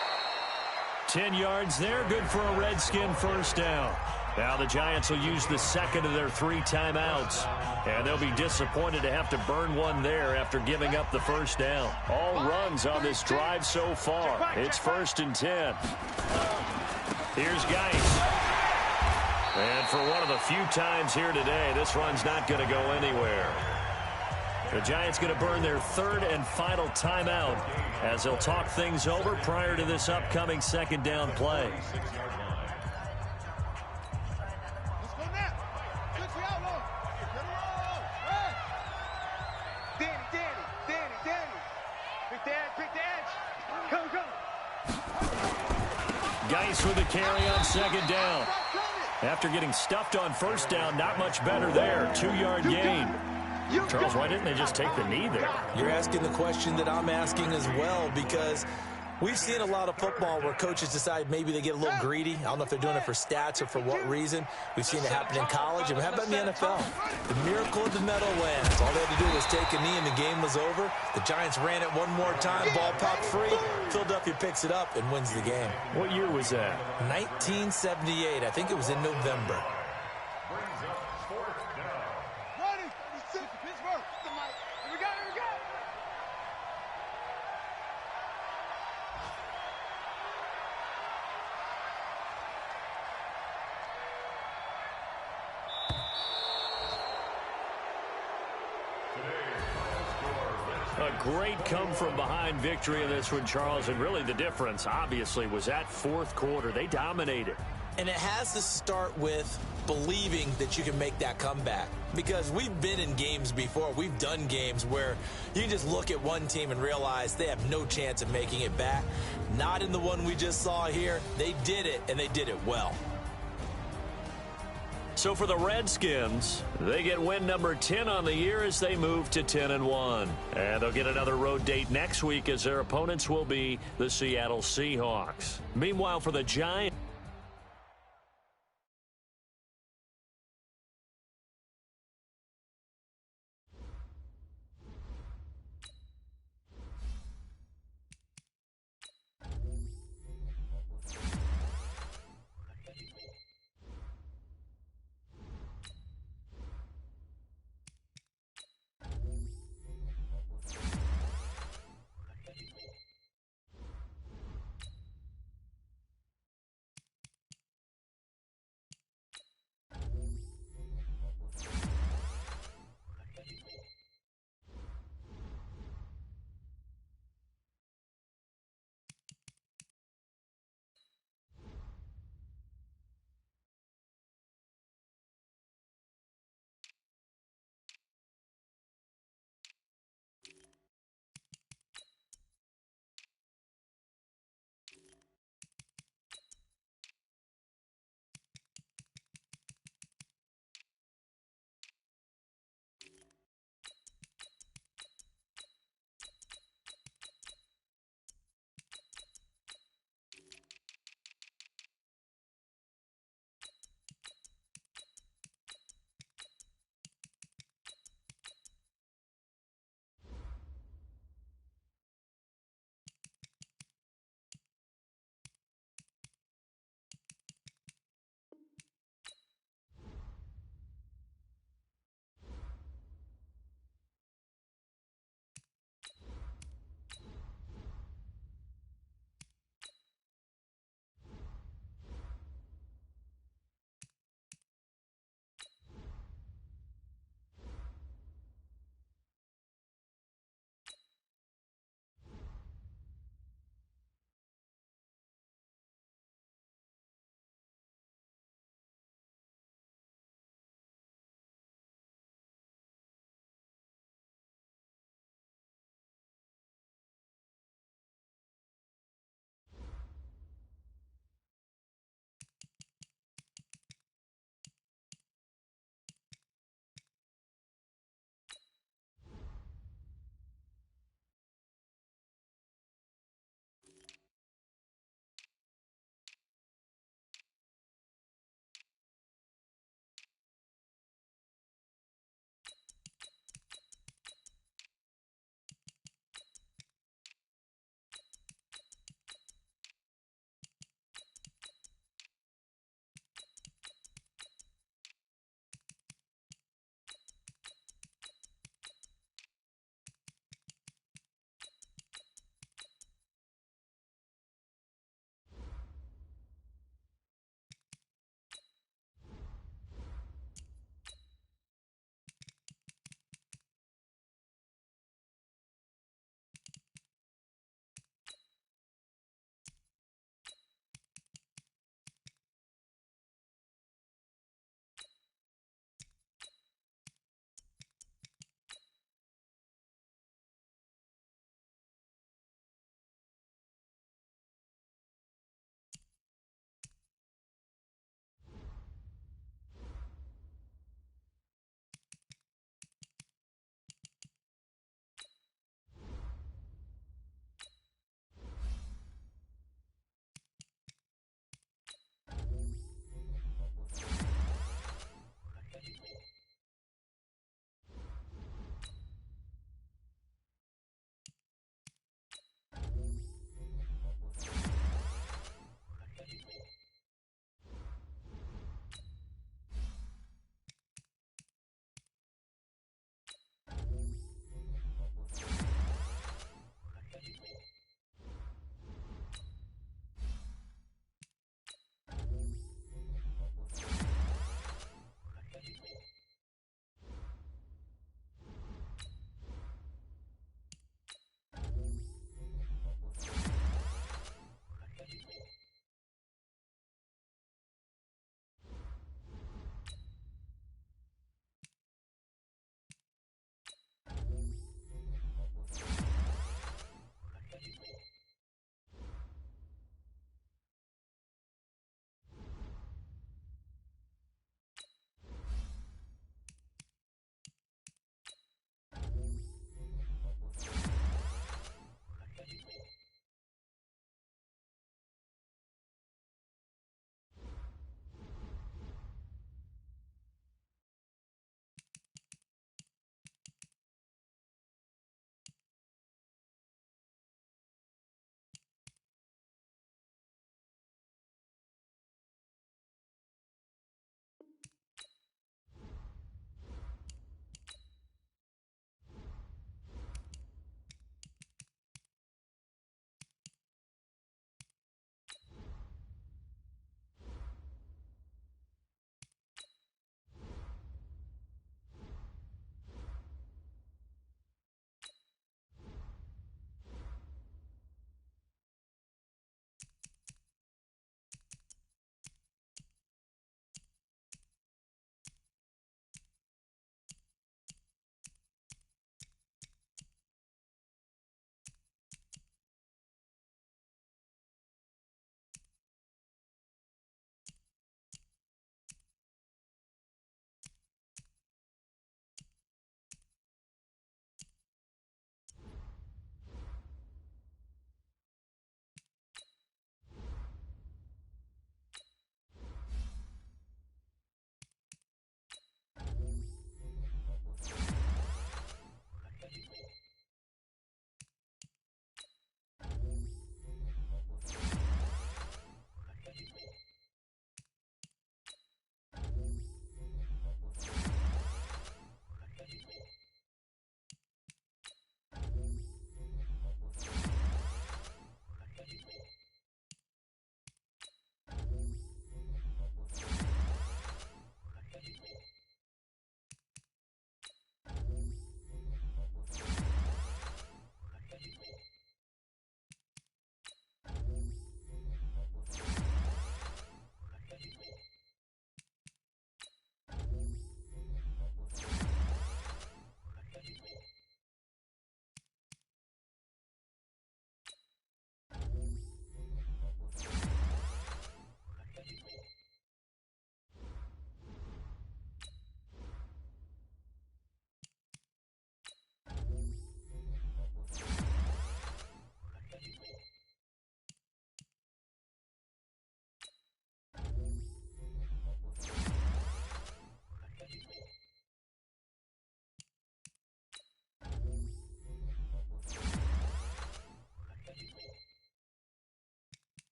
[SPEAKER 1] 10 yards there, good for a Redskin first down. Now the Giants will use the 2nd of their 3 timeouts. And they'll be disappointed to have to burn one there after giving up the first down. All runs on this drive so far. It's 1st and 10. Here's Geis. And for one of the few times here today, this run's not going to go anywhere. The Giants going to burn their 3rd and final timeout as they'll talk things over prior to this upcoming 2nd down play. Geis with a carry on 2nd down. After getting stuffed on first down, not much better there. 2-yard gain. Charles, why didn't they just take the knee there?
[SPEAKER 3] You're asking the question that I'm asking as well, because we've seen a lot of football where coaches decide maybe they get a little greedy. I don't know if they're doing it for stats or for what reason. We've seen it happen in college. And how about in the NFL? The miracle of the Meadowlands. All they had to do was take a knee and the game was over. The Giants ran it one more time. Ball popped free. Philadelphia picks it up and wins the game.
[SPEAKER 1] What year was that?
[SPEAKER 3] 1978. I think it was in November.
[SPEAKER 1] A great come-from-behind victory in this one, Charles, and really the difference, obviously, was that 4th quarter. They dominated.
[SPEAKER 3] And it has to start with believing that you can make that comeback. Because we've been in games before. We've done games where you just look at one team and realize they have no chance of making it back. Not in the one we just saw here. They did it, and they did it well.
[SPEAKER 1] So for the Redskins, they get win number 10 on the year as they move to 10-1. And they'll get another road date next week as their opponents will be the Seattle Seahawks. Meanwhile, for the Giants,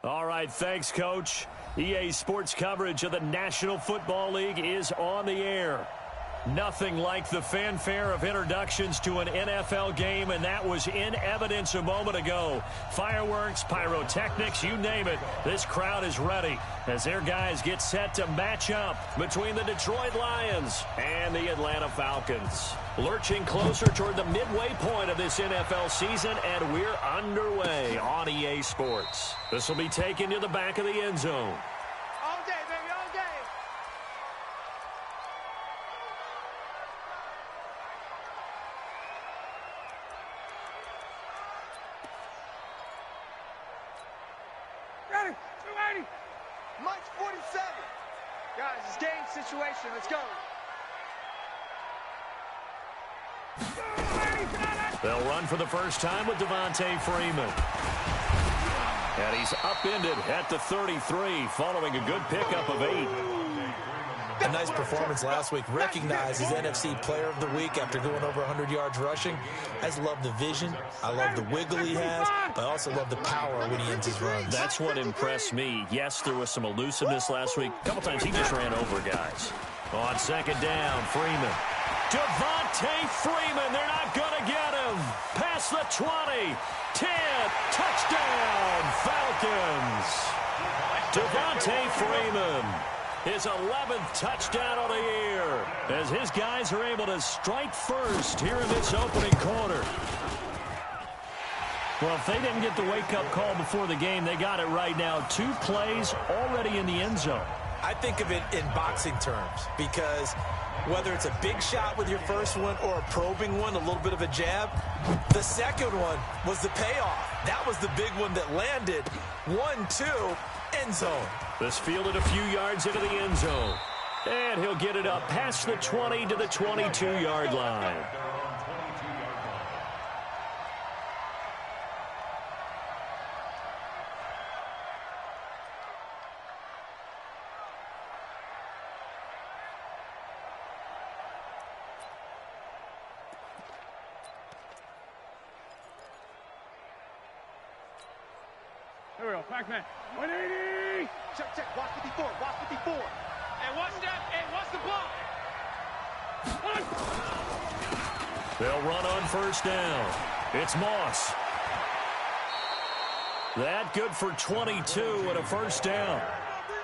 [SPEAKER 1] All right, thanks, Coach. EA Sports coverage of the National Football League is on the air. Nothing like the fanfare of introductions to an NFL game, and that was in evidence a moment ago. Fireworks, pyrotechnics, you name it. This crowd is ready as their guys get set to match up between the Detroit Lions and the Atlanta Falcons. Lurching closer toward the midway point of this NFL season, and we're underway on EA Sports. This will be taken to the back of the end zone.
[SPEAKER 2] All day, baby, all day. Ready, 280. Mike's 47. Guys, it's game situation. Let's go.
[SPEAKER 1] They'll run for the first time with Devontae Freeman. And he's upended at the 33 following a good pickup of 8.
[SPEAKER 3] A nice performance last week. Recognized as NFC Player of the Week after going over 100 yards rushing. I just love the vision. I love the wiggle he has. But I also love the power when he ends his runs.
[SPEAKER 1] That's what impressed me. Yes, there was some elusiveness last week. A couple times he just ran over guys. On second down, Freeman. Devontae Freeman, they're not going to get him. Past the 20, 10, touchdown, Falcons. Devontae Freeman, his 11th touchdown of the year, as his guys are able to strike first here in this opening quarter. Well, if they didn't get the wake-up call before the game, they got it right now. 2 plays already in the end zone.
[SPEAKER 3] I think of it in boxing terms because whether it's a big shot with your first one or a probing one, a little bit of a jab, the second one was the payoff. That was the big one that landed. 1-2, end zone.
[SPEAKER 1] This fielded a few yards into the end zone. And he'll get it up past the 20 to the 22-yard line.
[SPEAKER 2] Here we go, Pac-Man. 180. Check, check. Watch 54. Watch 54. Hey, watch that. Hey, watch the block.
[SPEAKER 1] They'll run on first down. It's Moss. That good for 22 and a first down.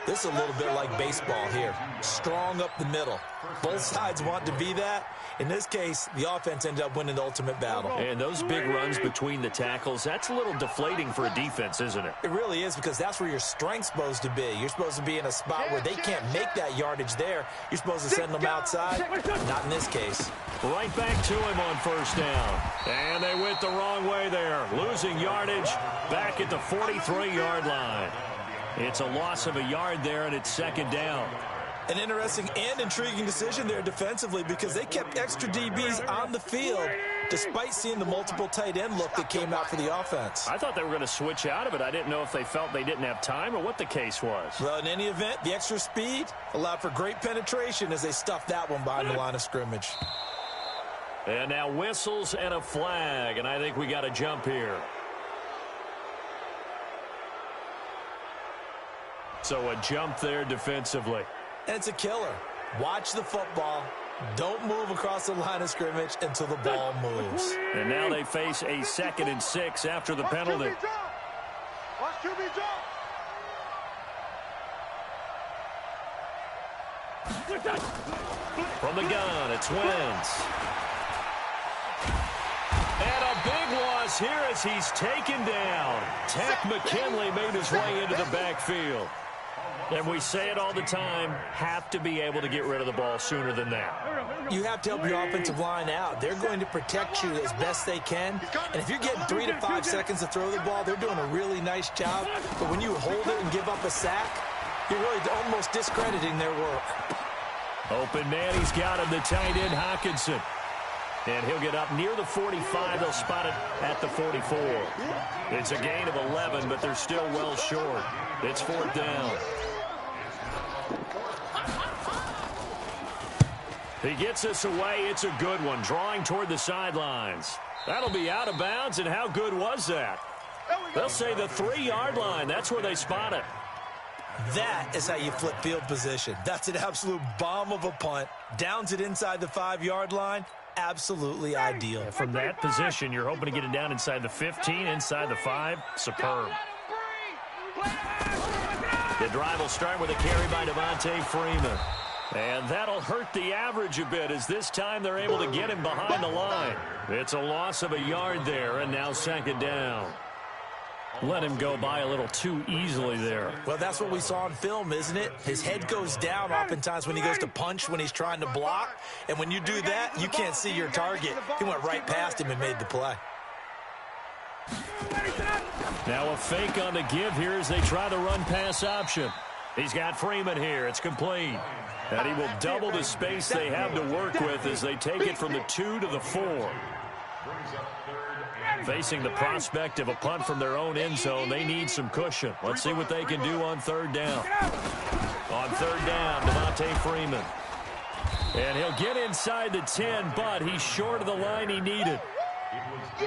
[SPEAKER 3] This is a little bit like baseball here. Strong up the middle. Both sides want to be that. In this case, the offense ended up winning the ultimate battle.
[SPEAKER 1] And those big runs between the tackles, that's a little deflating for a defense, isn't it?
[SPEAKER 3] It really is, because that's where your strength's supposed to be. You're supposed to be in a spot where they can't make that yardage there. You're supposed to send them outside. Not in this case.
[SPEAKER 1] Right back to him on first down. And they went the wrong way there. Losing yardage back at the 43-yard line. It's a loss of a yard there, and it's second down.
[SPEAKER 3] An interesting and intriguing decision there defensively, because they kept extra DBs on the field despite seeing the multiple tight end look that came out for the offense.
[SPEAKER 1] I thought they were going to switch out of it. I didn't know if they felt they didn't have time or what the case was.
[SPEAKER 3] Well, in any event, the extra speed allowed for great penetration as they stuffed that one behind the line of scrimmage.
[SPEAKER 1] And now whistles and a flag, and I think we got a jump here. So a jump there defensively.
[SPEAKER 3] And it's a killer. Watch the football. Don't move across the line of scrimmage until the ball moves.
[SPEAKER 1] And now they face a 2nd and 6 after the penalty.
[SPEAKER 2] Watch QB drop.
[SPEAKER 1] From the gun, it's Wentz. And a big loss here as he's taken down. Takk McKinley made his way into the backfield. And we say it all the time, have to be able to get rid of the ball sooner than that.
[SPEAKER 3] You have to help your offensive line out. They're going to protect you as best they can. And if you're getting 3 to 5 seconds to throw the ball, they're doing a really nice job. But when you hold it and give up a sack, you're really almost discrediting their work.
[SPEAKER 1] Open man, he's got him, the tight end Hockenson. And he'll get up near the 45. They'll spot it at the 44. It's a gain of 11, but they're still well short. It's 4th down. He gets us away. It's a good one, drawing toward the sidelines. That'll be out of bounds, and how good was that? They'll say the 3-yard line. That's where they spot it.
[SPEAKER 3] That is how you flip field position. That's an absolute bomb of a punt. Downs it inside the 5-yard line. Absolutely ideal.
[SPEAKER 1] And from that position, you're hoping to get it down inside the 15, inside the 5. Superb. The drive will start with a carry by Devontae Freeman. And that'll hurt the average a bit as this time they're able to get him behind the line. It's a loss of a yard there, and now 2nd down. Let him go by a little too easily there.
[SPEAKER 3] Well, that's what we saw on film, isn't it? His head goes down oftentimes when he goes to punch, when he's trying to block. And when you do that, you can't see your target. He went right past him and made the play.
[SPEAKER 1] Now a fake on the give here as they try the run-pass option. He's got Freeman here. It's complete. And he will double the space they have to work with as they take it from the 2 to the 4. Facing the prospect of a punt from their own end zone, they need some cushion. Let's see what they can do on 3rd down. On 3rd down, Devontae Freeman. And he'll get inside the 10, but he's short of the line he needed.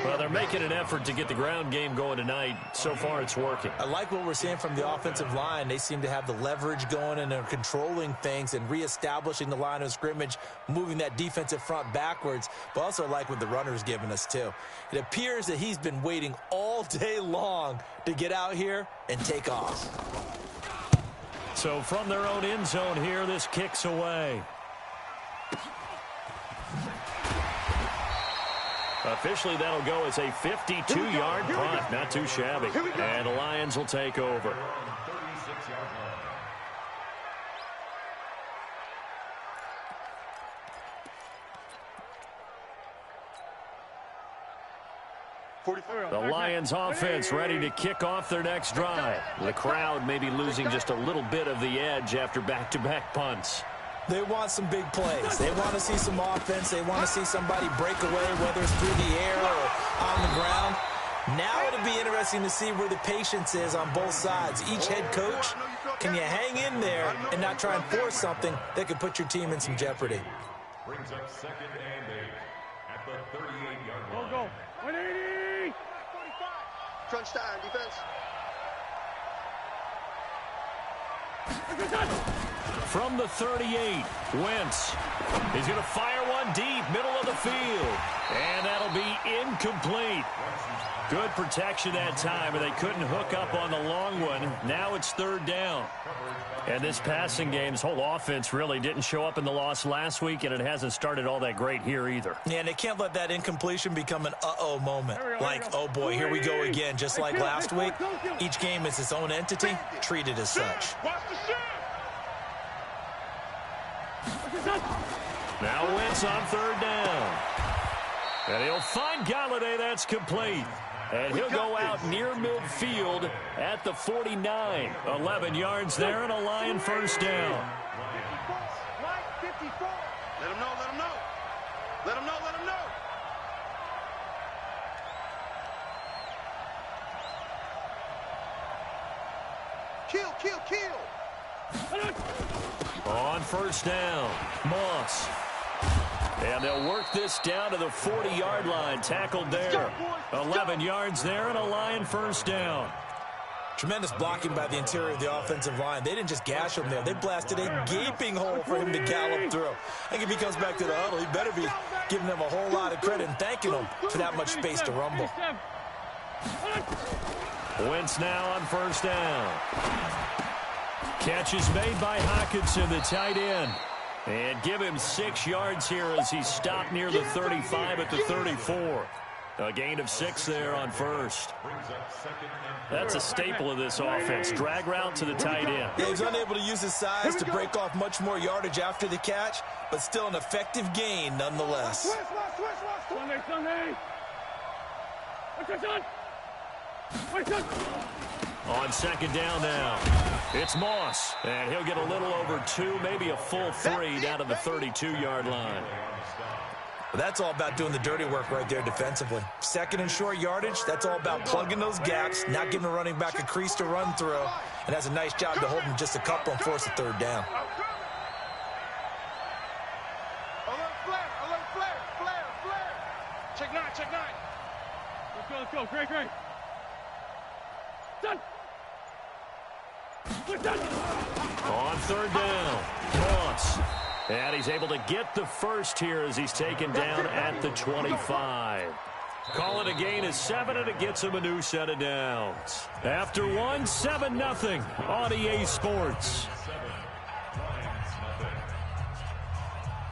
[SPEAKER 1] Well, they're making an effort to get the ground game going tonight. So far, it's working.
[SPEAKER 3] I like what we're seeing from the offensive line. They seem to have the leverage going, and they're controlling things and reestablishing the line of scrimmage, moving that defensive front backwards. But also like what the runner's giving us, too. It appears that he's been waiting all day long to get out here and take off.
[SPEAKER 1] So from their own end zone here, this kicks away. Officially, that'll go as a 52-yard punt. Not too shabby. And the Lions will take over. The Lions offense ready to kick off their next drive. The crowd may be losing just a little bit of the edge after back-to-back punts.
[SPEAKER 3] They want some big plays. They want to see some offense. They want to see somebody break away, whether it's through the air or on the ground. Now it'll be interesting to see where the patience is on both sides. Each head coach, can you hang in there and not try and force something that could put your team in some jeopardy?
[SPEAKER 4] Brings up 2nd and 8 at the 38-yard line.
[SPEAKER 2] Go. 180. Crunch time, defense.
[SPEAKER 1] From the 38, Wentz. He's going to fire one deep, middle of the field. And that'll be incomplete. Good protection that time, and they couldn't hook up on the long one. Now it's 3rd down. And this passing game's whole offense really didn't show up in the loss last week, and it hasn't started all that great here either.
[SPEAKER 3] Yeah, and they can't let that incompletion become an uh-oh moment. Like, oh boy, here we go again. Just like last week, each game is its own entity, treated as such.
[SPEAKER 1] Now Wentz on 3rd down. And he'll find Galladay. That's complete. And he'll go out near midfield at the 49. 11 yards there and a Lion 1st down.
[SPEAKER 2] Let him know, let him know. Let him know, let him know. Kill.
[SPEAKER 1] On 1st down, Moss. And they'll work this down to the 40-yard line. Tackled there. 11 yards there and a Lion 1st down.
[SPEAKER 3] Tremendous blocking by the interior of the offensive line. They didn't just gash him there. They blasted a gaping hole for him to gallop through. I think if he comes back to the huddle, he better be giving them a whole lot of credit and thanking them for that much space to rumble.
[SPEAKER 1] Wentz now on 1st down. Catch is made by Hockenson, the tight end. And give him 6 yards here as he stopped near the 35 at the 34. A gain of 6 there on 1st. That's a staple of this offense. Drag route to the tight end.
[SPEAKER 3] Yeah, he's unable to use his size to break off much more yardage after the catch, but still an effective gain nonetheless.
[SPEAKER 2] Sunday.
[SPEAKER 1] On 2nd down now, it's Moss. And he'll get a little over 2, maybe a full 3 down to the 32-yard line.
[SPEAKER 3] Well, that's all about doing the dirty work right there defensively. 2nd and short yardage, that's all about plugging those gaps, not giving a running back a crease to run through, and has a nice job to hold him just a couple and force a 3rd down.
[SPEAKER 2] Alert flare. Check 9. Let's go. Great.
[SPEAKER 1] On third down, Moss. And he's able to get the first here as he's taken down at the 25. Call it a gain of 7, and it gets him a new set of downs. After one, 7-0 on EA Sports.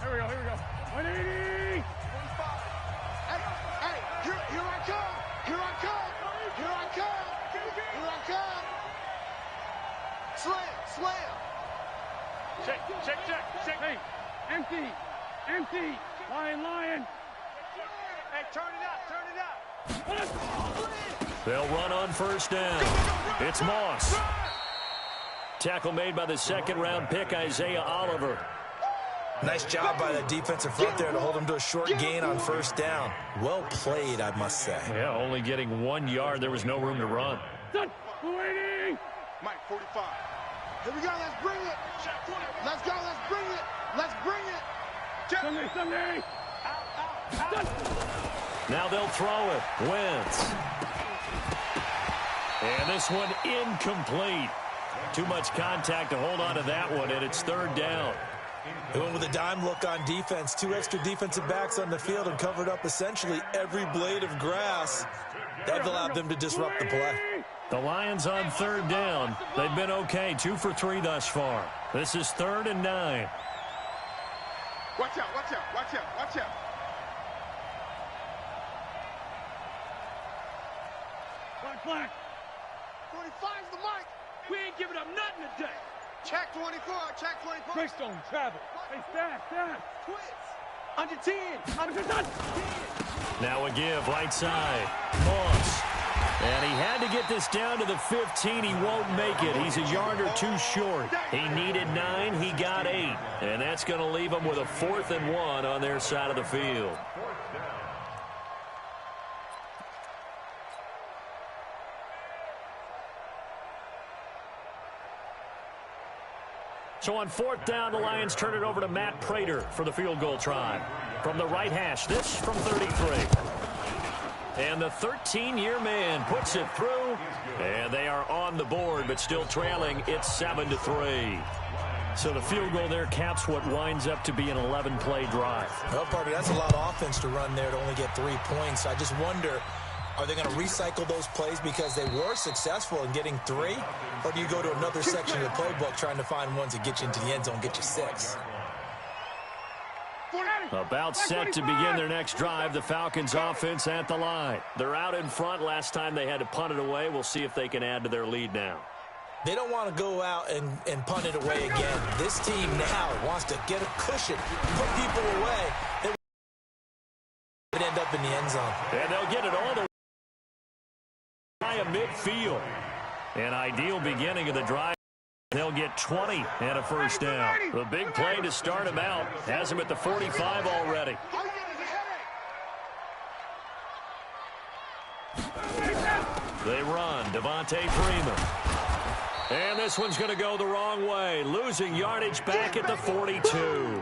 [SPEAKER 5] Here we go. 180.
[SPEAKER 2] Hey, here I come. Slam.
[SPEAKER 5] Check. Hey, empty. Lion.
[SPEAKER 2] Hey, turn it up.
[SPEAKER 1] They'll run on first down. It's Moss. Tackle made by the second-round pick, Isaiah Oliver.
[SPEAKER 3] Nice job by the defensive front there to hold him to a short gain on first down. Well played, I must say.
[SPEAKER 1] Yeah, only getting 1 yard. There was no room to run.
[SPEAKER 5] Waiting.
[SPEAKER 2] Mike, 45. Here we go, let's bring it. Let's bring it.
[SPEAKER 5] Sunday.
[SPEAKER 1] Now they'll throw it. Wentz. And this one incomplete. Too much contact to hold on to that one, and it's third down.
[SPEAKER 3] They went with a dime look on defense. 2 extra defensive backs on the field and covered up essentially every blade of grass. That allowed them to disrupt the play.
[SPEAKER 1] The Lions on third down. They've been okay, 2 for 3 thus far. This is 3rd and 9.
[SPEAKER 2] Watch out.
[SPEAKER 5] Black.
[SPEAKER 2] 45's the mic.
[SPEAKER 5] We ain't giving up nothing today.
[SPEAKER 2] Check 24.
[SPEAKER 5] Greystone, travel. Hey, staff.
[SPEAKER 2] Twits. Under 10.
[SPEAKER 1] Now a give, right side. Moss. And he had to get this down to the 15. He won't make it. He's a yard or 2 short. He needed 9. He got 8. And that's going to leave him with a 4th and 1 on their side of the field. So on 4th down, the Lions turn it over to Matt Prater for the field goal try. From the right hash, this from 33. And the 13-year man puts it through. And they are on the board, but still trailing. It's 7-3. So the field goal there caps what winds up to be an 11-play drive.
[SPEAKER 3] Well, Parker, that's a lot of offense to run there to only get 3 points. I just wonder, are they going to recycle those plays because they were successful in getting 3? Or do you go to another section of the playbook trying to find ones that get you into the end zone, get you 6?
[SPEAKER 1] About set to begin their next drive, the Falcons offense at the line. They're out in front. Last time they had to punt it away. We'll see if they can add to their lead now.
[SPEAKER 3] They don't want to go out and punt it away again. This team now wants to get a cushion, put people away. They would end up in the end zone.
[SPEAKER 1] And they'll get it all the way by midfield. An ideal beginning of the drive. They'll get 20 and a first down. The big play to start him out has him at the 45 already. They run. Devontae Freeman. And this one's going to go the wrong way. Losing yardage back at the 42.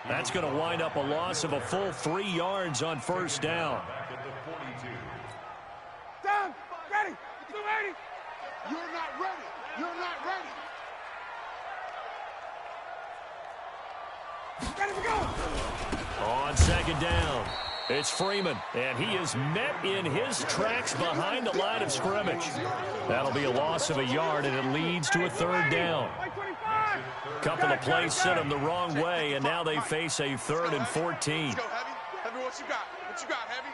[SPEAKER 1] That's going to wind up a loss of a full 3 yards on first down.
[SPEAKER 2] Down. Ready. 280. You're not ready. Ready to go.
[SPEAKER 1] On second down, it's Freeman, and he is met in his tracks behind the line of scrimmage. That'll be a loss of a yard, and it leads to a 3rd down. Couple of plays sent them the wrong way, and now they face a 3rd and 14.
[SPEAKER 2] Let's go, Heavy. Heavy, what you got? Heavy?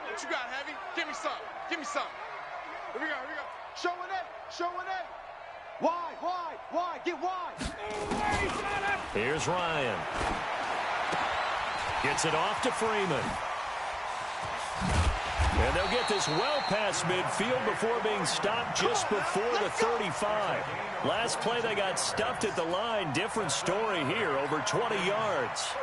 [SPEAKER 2] What you got, Heavy? Give me some. Here we go. Showing it. Wide. Get wide.
[SPEAKER 1] Here's Ryan. Gets it off to Freeman. And they'll get this well past midfield before being stopped just before the 35. Last play they got stuffed at the line. Different story here, over 20 yards.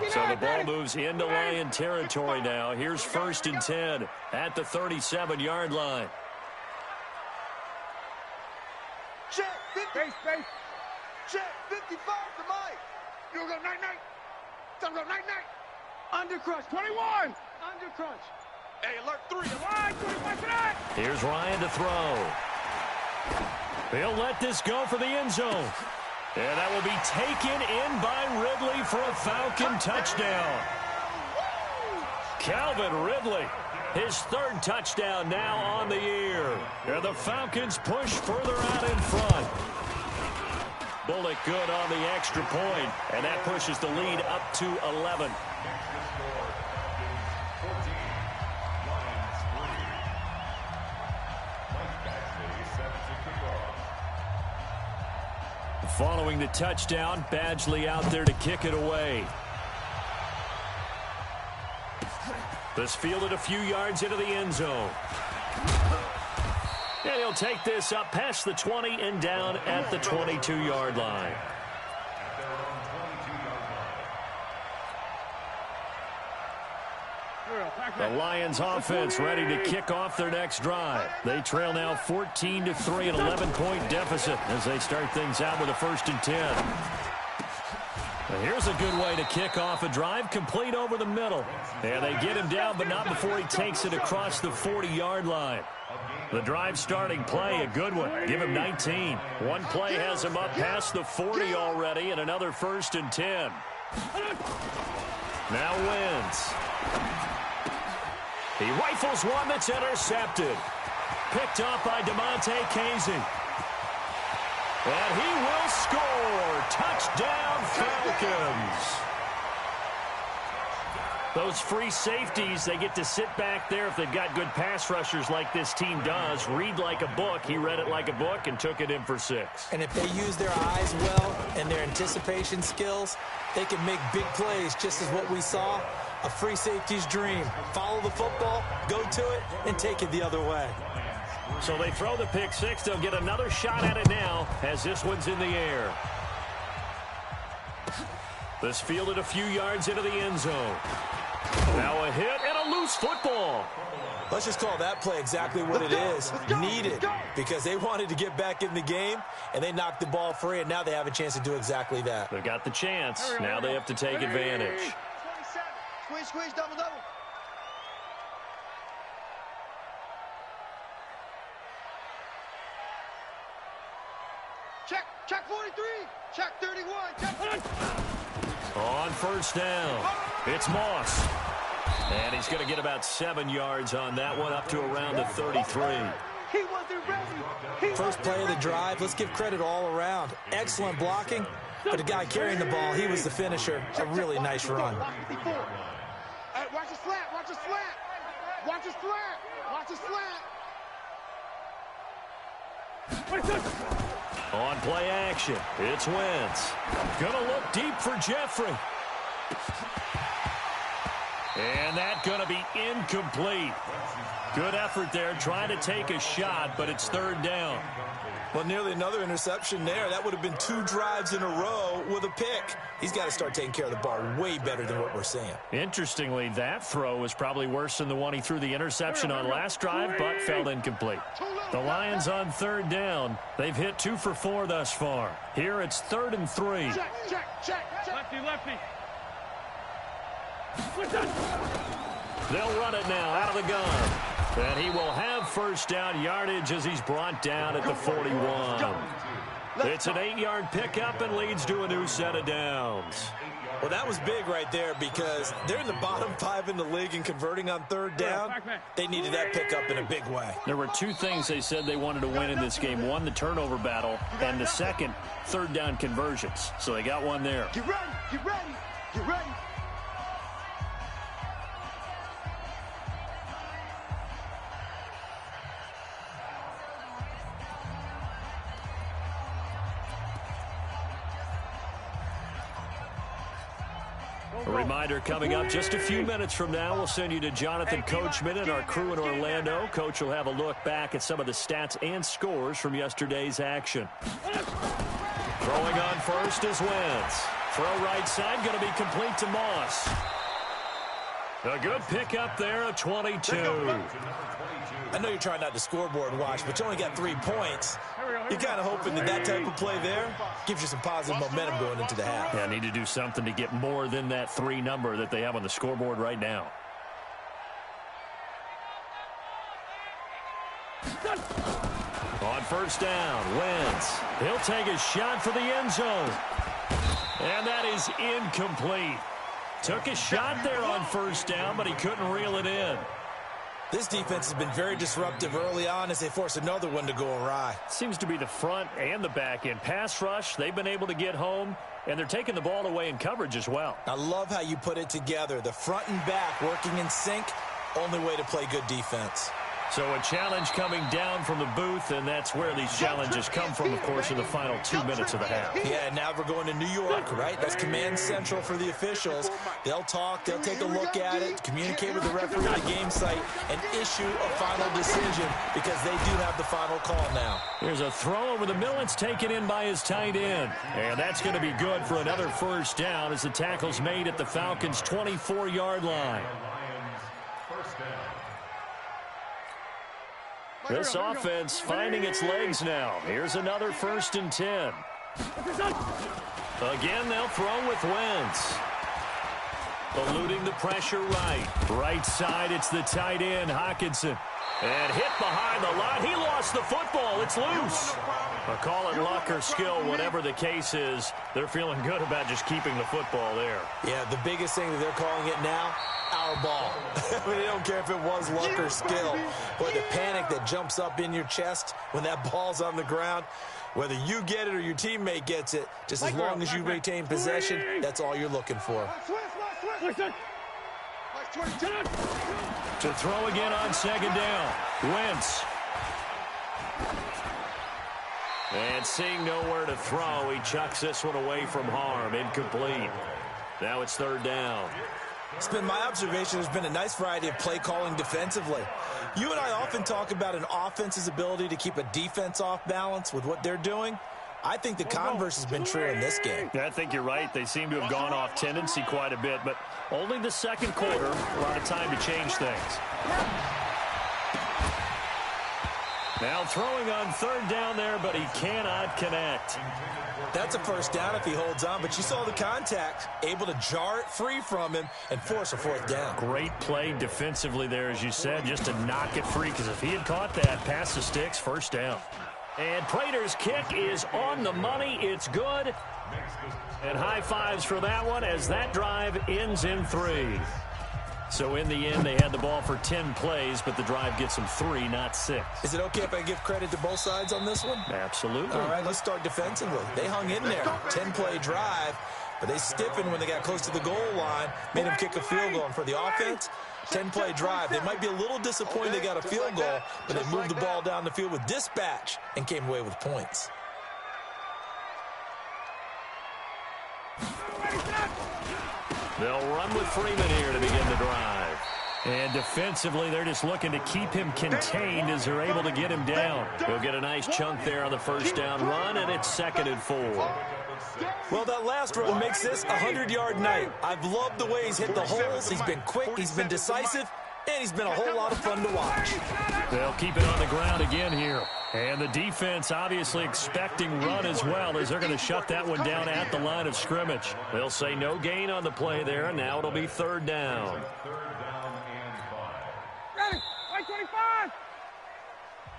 [SPEAKER 1] So the ball moves into Lion territory now. Here's 1st and 10 at the 37-yard line.
[SPEAKER 2] Check 50. Space. Check 55 to Mike. You go night. Time to go night. Under crunch.
[SPEAKER 5] 21.
[SPEAKER 2] Under crunch. Hey, alert 3.
[SPEAKER 1] Here's Ryan to throw. He'll let this go for the end zone. And that will be taken in by Ridley for a Falcon touchdown. Calvin Ridley, his third touchdown now on the year. And the Falcons push further out in front. Bullock good on the extra point, and that pushes the lead up to 11. Following the touchdown, Badgley out there to kick it away. This fielded a few yards into the end zone. And he'll take this up past the 20 and down at the 22-yard line. The Lions offense ready to kick off their next drive. They trail now 14-3, an 11-point deficit as they start things out with a 1st and 10. And here's a good way to kick off a drive, complete over the middle. And they get him down, but not before he takes it across the 40-yard line. The drive starting play, a good one. Give him 19. One play has him up past the 40 already, and another 1st and 10. Now Wentz. He rifles one that's intercepted. Picked up by DeMonte Casey. And he will score. Touchdown, Falcons. Those free safeties, they get to sit back there if they've got good pass rushers like this team does. Read like a book. He read it like a book and took it in for 6.
[SPEAKER 3] And if they use their eyes well and their anticipation skills, they can make big plays, just as what we saw. A free safety's dream. Follow the football, go to it, and take it the other way.
[SPEAKER 1] So they throw the pick 6. They'll get another shot at it now as this one's in the air. This fielded a few yards into the end zone. Now a hit and a loose football.
[SPEAKER 3] Let's just call that play exactly what it is. Needed, because they wanted to get back in the game, and they knocked the ball free, and now they have a chance to do exactly that.
[SPEAKER 1] They've got the chance. Now they have to take advantage.
[SPEAKER 6] Squeeze, squeeze, double, double. Check 43. Check 31. Check.
[SPEAKER 1] On 1st down, it's Moss. And he's going to get about 7 yards on that one, up to around the 33.
[SPEAKER 6] He wasn't ready.
[SPEAKER 3] First play of the drive, let's give credit all around. Excellent blocking, but the guy carrying the ball, he was the finisher. A really nice run.
[SPEAKER 2] Hey, watch his slant. Watch his slant. Watch his slant. Watch his slant.
[SPEAKER 1] On play action, it's Wentz. Gonna look deep for Jeffrey. And that gonna be incomplete. Good effort there, trying to take a shot, but it's 3rd down.
[SPEAKER 3] Well, nearly another interception there. That would have been 2 drives in a row with a pick. He's got to start taking care of the ball way better than what we're seeing.
[SPEAKER 1] Interestingly, that throw was probably worse than the one he threw the interception on last drive, but fell incomplete. The Lions on 3rd down. They've hit 2 for 4 thus far. Here it's 3rd and 3.
[SPEAKER 2] Check.
[SPEAKER 5] Lefty.
[SPEAKER 1] They'll run it now out of the gun. And he will have 1st down yardage as he's brought down at the 41. It's an 8-yard pickup and leads to a new set of downs.
[SPEAKER 3] Well, that was big right there because they're in the bottom 5 in the league and converting on 3rd down. They needed that pickup in a big way.
[SPEAKER 1] There were 2 things they said they wanted to win in this game. One, the turnover battle, and the second, 3rd down conversions. So they got one there.
[SPEAKER 2] Get ready. Get ready. Get ready.
[SPEAKER 1] A reminder coming up just a few minutes from now, we'll send you to Jonathan Coachman and our crew in Orlando. Coach will have a look back at some of the stats and scores from yesterday's action. Throwing on 1st is Wentz. Throw right side, going to be complete to Moss. A good pickup there at 22.
[SPEAKER 3] I know you're trying not to scoreboard watch, but you only got 3 points. You're kind of hoping that type of play there gives you some positive momentum going into the half.
[SPEAKER 1] Yeah, need to do something to get more than that 3 number that they have on the scoreboard right now. on first down. Wentz. He'll take a shot for the end zone. And that is incomplete. Took a shot there on first down, but he couldn't reel it in.
[SPEAKER 3] This defense has been very disruptive early on as they force another one to go awry.
[SPEAKER 1] Seems to be the front and the back end. Pass rush, they've been able to get home, and they're taking the ball away in coverage as well.
[SPEAKER 3] I love how you put it together. The front and back working in sync, only way to play good defense.
[SPEAKER 1] So a challenge coming down from the booth, and that's where these challenges come from, of course, in the final 2 minutes of the half.
[SPEAKER 3] Yeah, now we're going to New York, right? That's command central for the officials. They'll talk, they'll take a look at it, communicate with the referee on the game site, and issue a final decision because they do have the final call now.
[SPEAKER 1] Here's a throw over the middle. It's taken in by his tight end. And that's going to be good for another first down as the tackle's made at the Falcons' 24-yard line. This offense finding its legs now. Here's another 1st and 10. Again, they'll throw with Wentz. Eluding the pressure right. Right side, it's the tight end, Hockenson. And hit behind the line. He lost the football. It's loose. Call it luck or skill, whatever the case is. They're feeling good about just keeping the football there.
[SPEAKER 3] Yeah, the biggest thing that they're calling it now, our ball. I mean, they don't care if it was luck or skill. Boy, the panic that jumps up in your chest when that ball's on the ground, whether you get it or your teammate gets it, just as long as you retain possession, that's all you're looking for.
[SPEAKER 1] To throw again on 2nd down. Wentz. And seeing nowhere to throw, he chucks this one away from harm. Incomplete. Now it's 3rd down.
[SPEAKER 3] It's been my observation there's been a nice variety of play calling defensively. You and I often talk about an offense's ability to keep a defense off balance with what they're doing. I think the converse has been true in this game.
[SPEAKER 1] Yeah, I think you're right. They seem to have gone off tendency quite a bit, but only the 2nd quarter, a lot of time to change things. Now throwing on 3rd down there, but he cannot connect.
[SPEAKER 3] That's a first down if he holds on, but you saw the contact, able to jar it free from him and force a 4th down.
[SPEAKER 1] Great play defensively there, as you said, just to knock it free, because if he had caught that, past the sticks, 1st down. And Prater's kick is on the money. It's good. And high fives for that one as that drive ends in 3. So in the end, they had the ball for 10 plays, but the drive gets them 3, not 6.
[SPEAKER 3] Is it okay if I give credit to both sides on this one?
[SPEAKER 1] Absolutely.
[SPEAKER 3] All right, let's start defensively. They hung in there. 10-play drive, but they stiffened when they got close to the goal line, made them kick a field goal. And for the offense, 10-play drive. They might be a little disappointed they got a field goal, but they moved the ball down the field with dispatch and came away with points.
[SPEAKER 1] They'll run with Freeman here to begin the drive. And defensively, they're just looking to keep him contained as they're able to get him down. He'll get a nice chunk there on the 1st down run, and it's 2nd and 4.
[SPEAKER 3] Well, that last run makes this a 100-yard night. I've loved the way he's hit the holes. He's been quick, he's been decisive, and he's been a whole lot of fun to watch.
[SPEAKER 1] They'll keep it on the ground again here. And the defense obviously expecting run as well, as they're going to shut that one down at the line of scrimmage. They'll say no gain on the play there, and now it'll be 3rd down.
[SPEAKER 5] Ready, 25.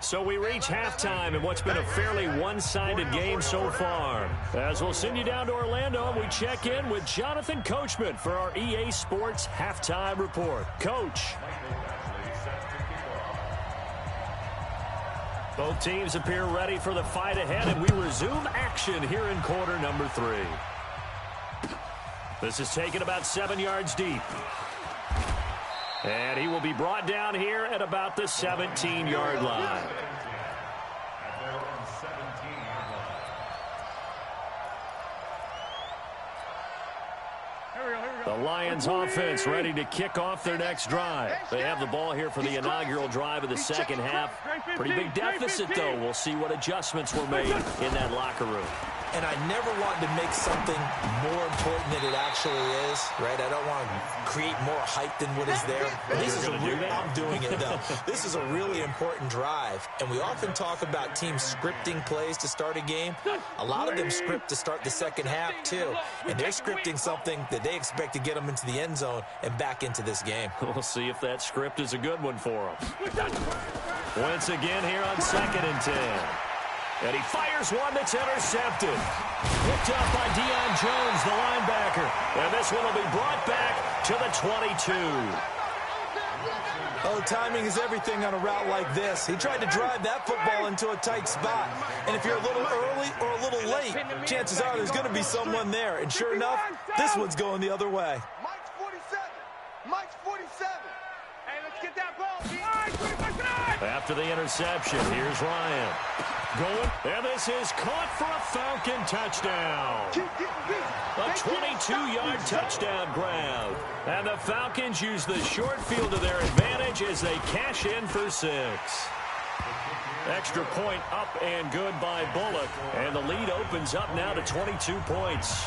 [SPEAKER 1] So we reach halftime in what's been a fairly one-sided game so far. As we'll send you down to Orlando, and we check in with Jonathan Coachman for our EA Sports Halftime Report. Coach. Both teams appear ready for the fight ahead, and we resume action here in quarter number 3. This is taken about 7 yards deep. And he will be brought down here at about the 17-yard line. The Lions offense ready to kick off their next drive. They have the ball here for the inaugural drive of the 2nd half. Pretty big deficit, though. We'll see what adjustments were made in that locker room.
[SPEAKER 3] And I never want to make something more important than it actually is, right? I don't want to create more hype than what is there. This is I'm doing it, though. This is a really important drive, and we often talk about teams scripting plays to start a game. A lot of them script to start the 2nd half, too, and they're scripting something that they expect to get them into the end zone and back into this game.
[SPEAKER 1] We'll see if that script is a good one for them. Once again here on 2nd and 10. And he fires one that's intercepted. Picked up by Deion Jones, the linebacker. And this one will be brought back to the 22.
[SPEAKER 3] Oh, timing is everything on a route like this. He tried to drive that football into a tight spot. And if you're a little early or a little late, chances are there's going to be someone there. And sure enough, this one's going the other way.
[SPEAKER 6] Mike's 47. Mike's 47.
[SPEAKER 5] Hey, let's get that ball.
[SPEAKER 1] After the interception, here's Ryan. Going, and this is caught for a Falcon touchdown. A 22-yard touchdown grab. And the Falcons use the short field to their advantage as they cash in for 6. Extra point up and good by Bullock. And the lead opens up now to 22 points.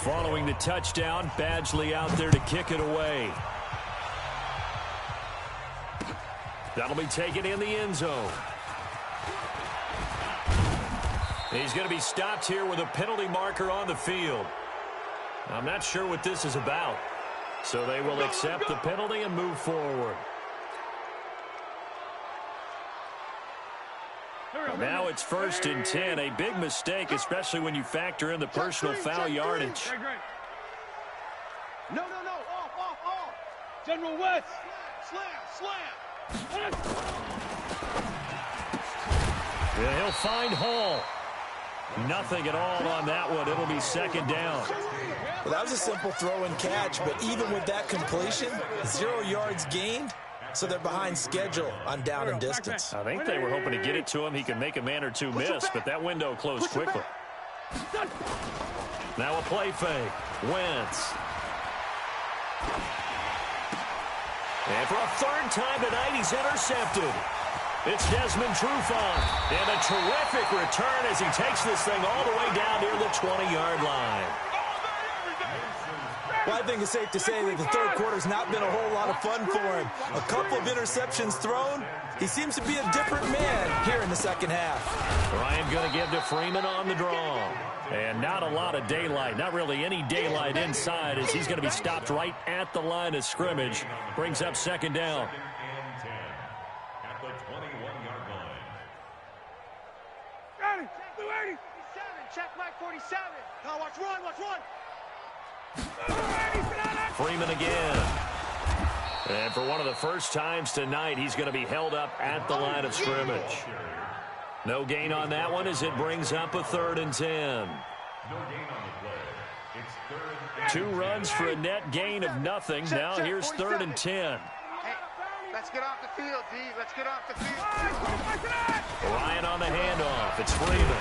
[SPEAKER 1] Following the touchdown, Badgley out there to kick it away. That'll be taken in the end zone. He's going to be stopped here with a penalty marker on the field. I'm not sure what this is about. So they will accept the penalty and move forward. Now it's 1st and 10. A big mistake, especially when you factor in the personal foul yardage.
[SPEAKER 6] No. Off.
[SPEAKER 5] General West.
[SPEAKER 6] Slam.
[SPEAKER 1] Yeah, he'll find Hall. Nothing at all on that one. It'll be 2nd down.
[SPEAKER 3] Well, that was a simple throw and catch, but even with that completion, 0 yards gained, so they're behind schedule on down and distance.
[SPEAKER 1] I think they were hoping to get it to him. He can make a man or two miss, but that window closed quickly. Now a play fake. Wentz. And for a 3rd time tonight, he's intercepted. It's Desmond Trufant. And a terrific return as he takes this thing all the way down near the 20-yard line.
[SPEAKER 3] Well, I think it's safe to say that the 3rd quarter's not been a whole lot of fun for him. A couple of interceptions thrown. He seems to be a different man here in the 2nd half.
[SPEAKER 1] Ryan going to give to Freeman on the draw. And not a lot of daylight, not really any daylight inside as he's going to be stopped right at the line of scrimmage. Brings up 2nd down.
[SPEAKER 4] At the 21-yard line.
[SPEAKER 5] Got it. 280.
[SPEAKER 6] 47. Check Mike 47. Now watch run.
[SPEAKER 1] Freeman again. And for one of the first times tonight, he's going to be held up at the line of scrimmage. No gain on that one as it brings up a 3rd and 10.
[SPEAKER 4] No gain on the play. It's 3rd and
[SPEAKER 1] 2 runs for a net gain of nothing. Now here's 3rd and 10.
[SPEAKER 6] Hey, let's get off the field, D. Let's get off the field.
[SPEAKER 1] Ryan on the handoff. It's Freeman.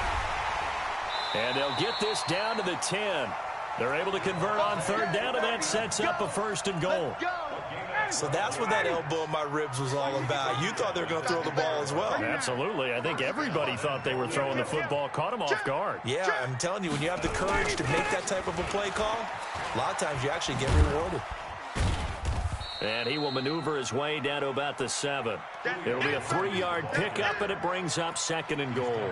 [SPEAKER 1] And they'll get this down to the 10. They're able to convert on 3rd down, and that sets up a 1st and goal.
[SPEAKER 3] So that's what that elbow in my ribs was all about. You thought they were going to throw the ball as well.
[SPEAKER 1] Absolutely. I think everybody thought they were throwing the football, caught him off guard.
[SPEAKER 3] Yeah, I'm telling you, when you have the courage to make that type of a play call, a lot of times you actually get rewarded.
[SPEAKER 1] And he will maneuver his way down to about the 7. It'll be a 3-yard pickup, and it brings up 2nd and goal.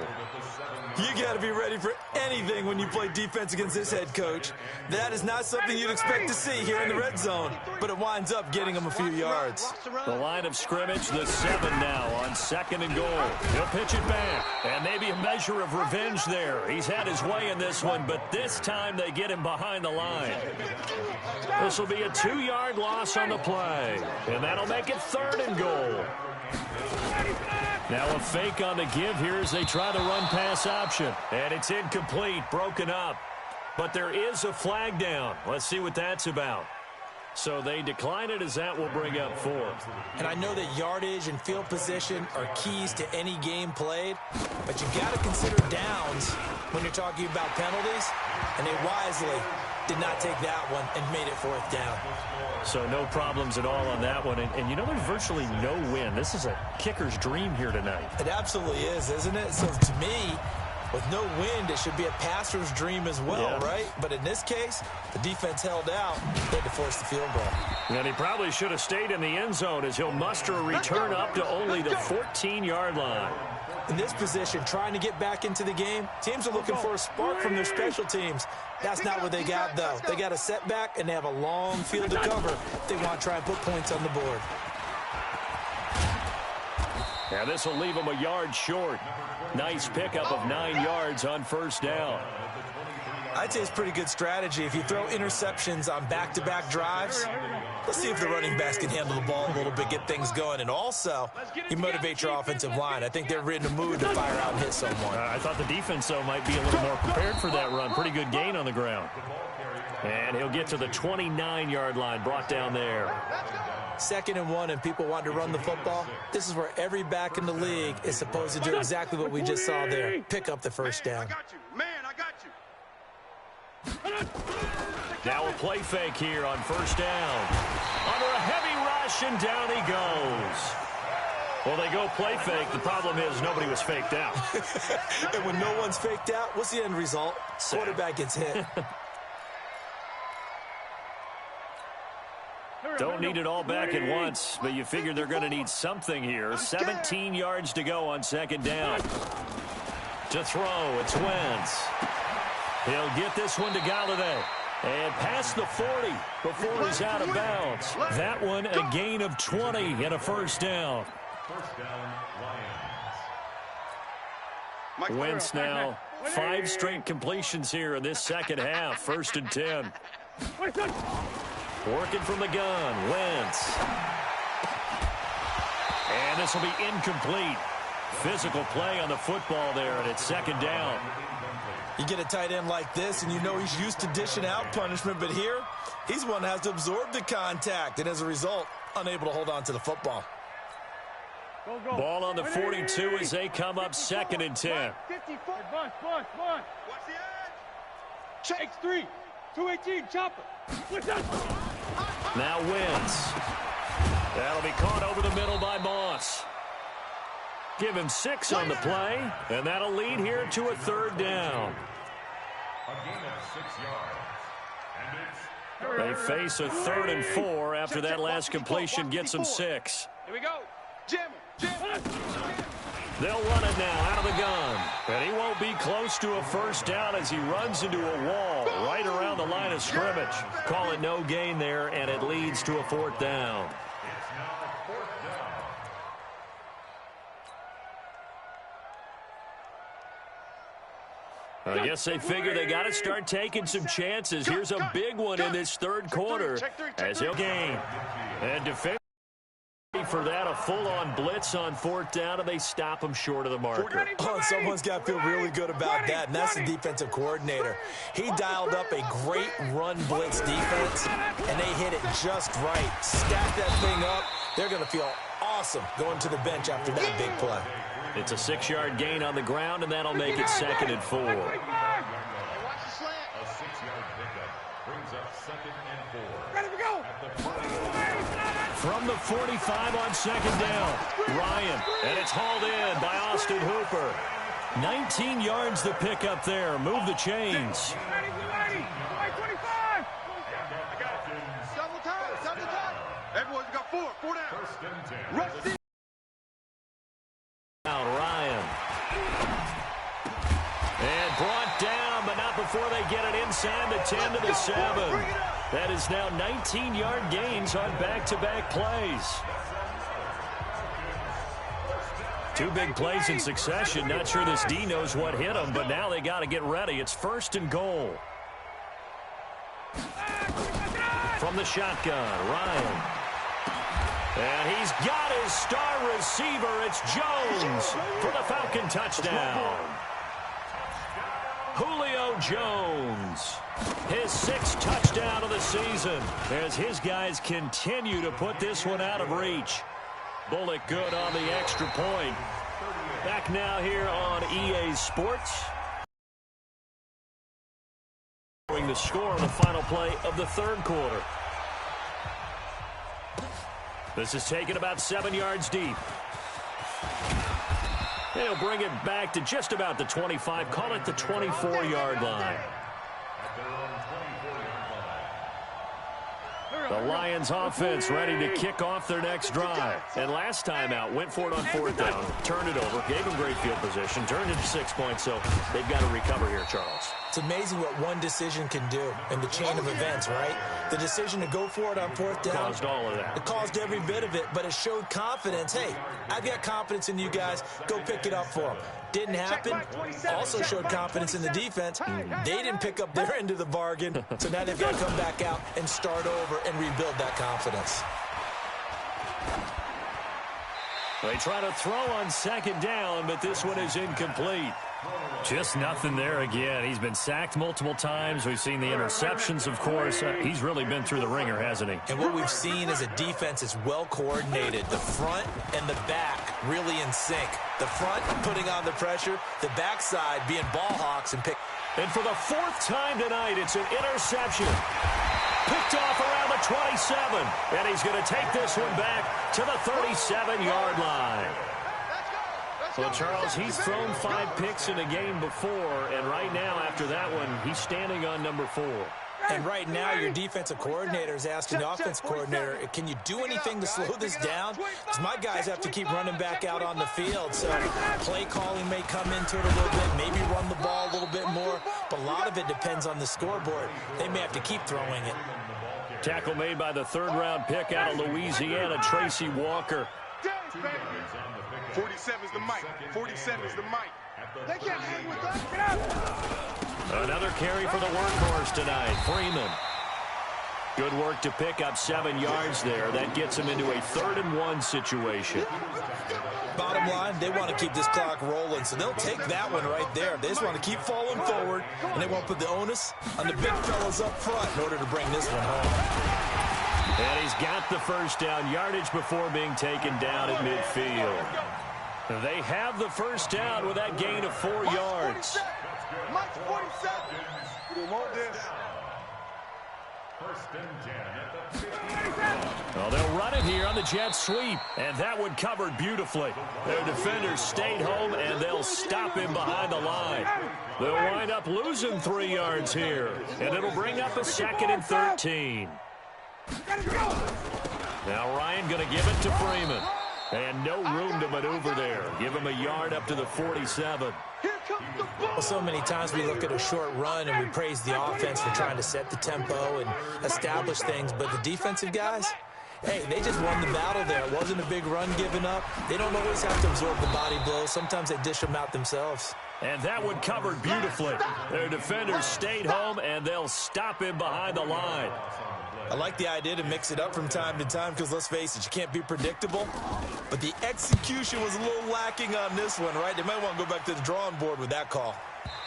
[SPEAKER 3] You got to be ready for anything when you play defense against this head coach. That is not something you'd expect to see here in the red zone, but it winds up getting him a few yards.
[SPEAKER 1] The line of scrimmage, the 7 now on 2nd and goal. He'll pitch it back, and maybe a measure of revenge there. He's had his way in this one, but this time they get him behind the line. This will be a 2-yard loss on the play, and that'll make it 3rd and goal. Now a fake on the give here as they try the run-pass option. And it's incomplete, broken up. But there is a flag down. Let's see what that's about. So they decline it as that will bring up 4th.
[SPEAKER 3] And I know that yardage and field position are keys to any game played, but you've got to consider downs when you're talking about penalties, and they wisely did not take that one and made it 4th down.
[SPEAKER 1] So no problems at all on that one. And you know, there's virtually no win. This is a kicker's dream here tonight.
[SPEAKER 3] It absolutely is, isn't it? So to me, with no wind, it should be a passer's dream as well, right? But in this case, the defense held out. They had to force the field goal.
[SPEAKER 1] And he probably should have stayed in the end zone as he'll muster a return up to only the 14-yard line.
[SPEAKER 3] In this position, trying to get back into the game, teams are looking for a spark from their special teams. That's not what they got, though. They got a setback, and they have a long field to cover if they want to try and put points on the board.
[SPEAKER 1] And this will leave him a yard short. Nice pickup of 9 yards on first down.
[SPEAKER 3] I'd say it's pretty good strategy. If you throw interceptions on back-to-back drives, let's see if the running backs can handle the ball a little bit, get things going. And also, you motivate your offensive line. I think they're in a mood to fire out and hit someone.
[SPEAKER 1] I thought the defense, though, might be a little more prepared for that run. Pretty good gain on the ground. And he'll get to the 29-yard line, brought down there.
[SPEAKER 3] 2nd and 1, and people want to run the football. This is where every back in the league is supposed to do exactly what we just saw there. Pick up the first down.
[SPEAKER 2] I got you. Man, I got you.
[SPEAKER 1] Now a play fake here on first down. Under a heavy rush, and down he goes. Well, they go play fake. The problem is nobody was faked out.
[SPEAKER 3] And when no one's faked out, what's the end result? Quarterback gets hit.
[SPEAKER 1] Don't need it all back at once, but you figure they're going to need something here. 17 yards to go on 2nd down. To throw, it's Wentz. He'll get this one to Galladay. And past the 40 before he's out of bounds. That one a gain of 20 and a first down.
[SPEAKER 4] First down, Lions.
[SPEAKER 1] Wentz now 5 straight completions here in this second half. 1st and 10. Working from the gun, Wentz. And this will be incomplete. Physical play on the football there, and it's 2nd down.
[SPEAKER 3] You get a tight end like this, and you know he's used to dishing out punishment, but here, he's one that has to absorb the contact, and as a result, unable to hold on to the football.
[SPEAKER 1] Ball on the 42 as they come up 2nd and 10.
[SPEAKER 5] Watch
[SPEAKER 2] the edge.
[SPEAKER 5] X3, 218, chopper.
[SPEAKER 1] Now Wentz. That'll be caught over the middle by Moss. Give him 6 on the play, and that'll lead here to a 3rd down.
[SPEAKER 4] A gain of 6 yards. And it's
[SPEAKER 1] They face a 3rd and 4 after that last completion gets them 6.
[SPEAKER 5] Here we go.
[SPEAKER 2] Jam him.
[SPEAKER 1] They'll run it now out of the gun. And he won't be close to a first down as he runs into a wall right around the line of scrimmage. Call it no gain there, and it leads to a 4th down.
[SPEAKER 4] It's now 4th down.
[SPEAKER 1] I guess they figure they got to start taking some chances. Here's a big one in this 3rd quarter as he'll gain. And defense for that, a full-on blitz on 4th down, and they stop him short of the marker.
[SPEAKER 3] Oh, someone's got to feel really good about that, and that's the defensive coordinator. He dialed up a great run blitz defense, and they hit it just right. Stack that thing up. They're going to feel awesome going to the bench after that big play.
[SPEAKER 1] It's a 6-yard gain on the ground, and that'll make it 2nd and 4.
[SPEAKER 4] A 6-yard pickup brings up 2nd and 4.
[SPEAKER 5] Ready to go.
[SPEAKER 1] From the 45 on 2nd down, Ryan, and it's hauled in by Austin Hooper. 19 yards the pickup there. Move the chains.
[SPEAKER 5] Ready. 25.
[SPEAKER 2] Double time. Everyone's got 4 down.
[SPEAKER 4] 1st and 10.
[SPEAKER 2] Rush the
[SPEAKER 1] Ryan. And brought down, but not before they get it inside the 10 to the 7. That is now 19-yard gains on back-to-back plays. 2 big plays in succession. Not sure this D knows what hit them, but now they got to get ready. It's 1st and goal. From the shotgun, Ryan. And he's got his star receiver. It's Jones for the Falcon touchdown. Julio Jones, his 6th touchdown of the season as his guys continue to put this one out of reach. Bullock good on the extra point. Back now here on EA Sports. The score on the final play of the 3rd quarter. This is taken about 7 yards deep. They'll bring it back to just about the 25. Call it the 24-yard line. The Lions offense ready to kick off their next drive. And last time out, went for it on 4th down, turned it over, gave them great field position, turned it to 6 points, so they've got to recover here, Charles.
[SPEAKER 3] It's amazing what one decision can do in the chain of events, right? The decision to go for it on fourth down.
[SPEAKER 1] Caused all of that.
[SPEAKER 3] It caused every bit of it, but it showed confidence. Hey, I've got confidence in you guys. Go pick it up for them. Didn't happen. Also showed confidence in the defense. They didn't pick up their end of the bargain, so now they've got to come back out and start over and rebuild that confidence.
[SPEAKER 1] They try to throw on second down, but this one is incomplete. Just nothing there again. He's been sacked multiple times. We've seen the interceptions, of course. He's really been through the ringer, hasn't he?
[SPEAKER 3] And what we've seen is a defense is well coordinated. The front and the back really in sync. The front putting on the pressure, the backside being ball hawks and pick.
[SPEAKER 1] And for the fourth time tonight, it's an interception. Picked off around the 27. And he's going to take this one back to the 37-yard line. Well, Charles, he's thrown 5 picks in a game before, and right now, after that one, he's standing on number 4.
[SPEAKER 3] And right now, your defensive coordinator is asking the offensive coordinator, can you do anything to slow this down? Because my guys have to keep running back out on the field. So play calling may come into it a little bit, maybe run the ball a little bit more, but a lot of it depends on the scoreboard. They may have to keep throwing it.
[SPEAKER 1] Tackle made by the third-round pick out of Louisiana, Tracy Walker.
[SPEAKER 2] 47 is the mic. 47 is the mic. They can't hang with us. Get out.
[SPEAKER 1] Another carry for the workhorse tonight, Freeman. Good work to pick up 7 yards there. That gets him into a 3rd-and-1 situation.
[SPEAKER 3] Bottom line, they want to keep this clock rolling, so they'll take that one right there. They just want to keep falling forward, and they won't put the onus on the big fellas up front in order to bring this one home.
[SPEAKER 1] And he's got the first down, yardage before being taken down at midfield. They have the first down with that gain of 4 yards.
[SPEAKER 2] Mike's 47. We want this.
[SPEAKER 4] First and 10 at the 50.
[SPEAKER 1] Well, they'll run it here on the jet sweep, and that one covered beautifully. Their defenders stayed home, and they'll stop him behind the line. They'll wind up losing 3 yards here, and it'll bring up a 2nd and 13. Now Ryan going to give it to Freeman. And no room to maneuver there. Give him a yard up to the 47.
[SPEAKER 3] Well, so many times we look at a short run and we praise the offense for trying to set the tempo and establish things. But the defensive guys, hey, they just won the battle there. It wasn't a big run given up. They don't always have to absorb the body blows. Sometimes they dish them out themselves.
[SPEAKER 1] And that one covered beautifully. Their defenders stayed home, and they'll stop him behind the line.
[SPEAKER 3] I like the idea to mix it up from time to time because, let's face it, you can't be predictable. But the execution was a little lacking on this one, right? They might want to go back to the drawing board with that call.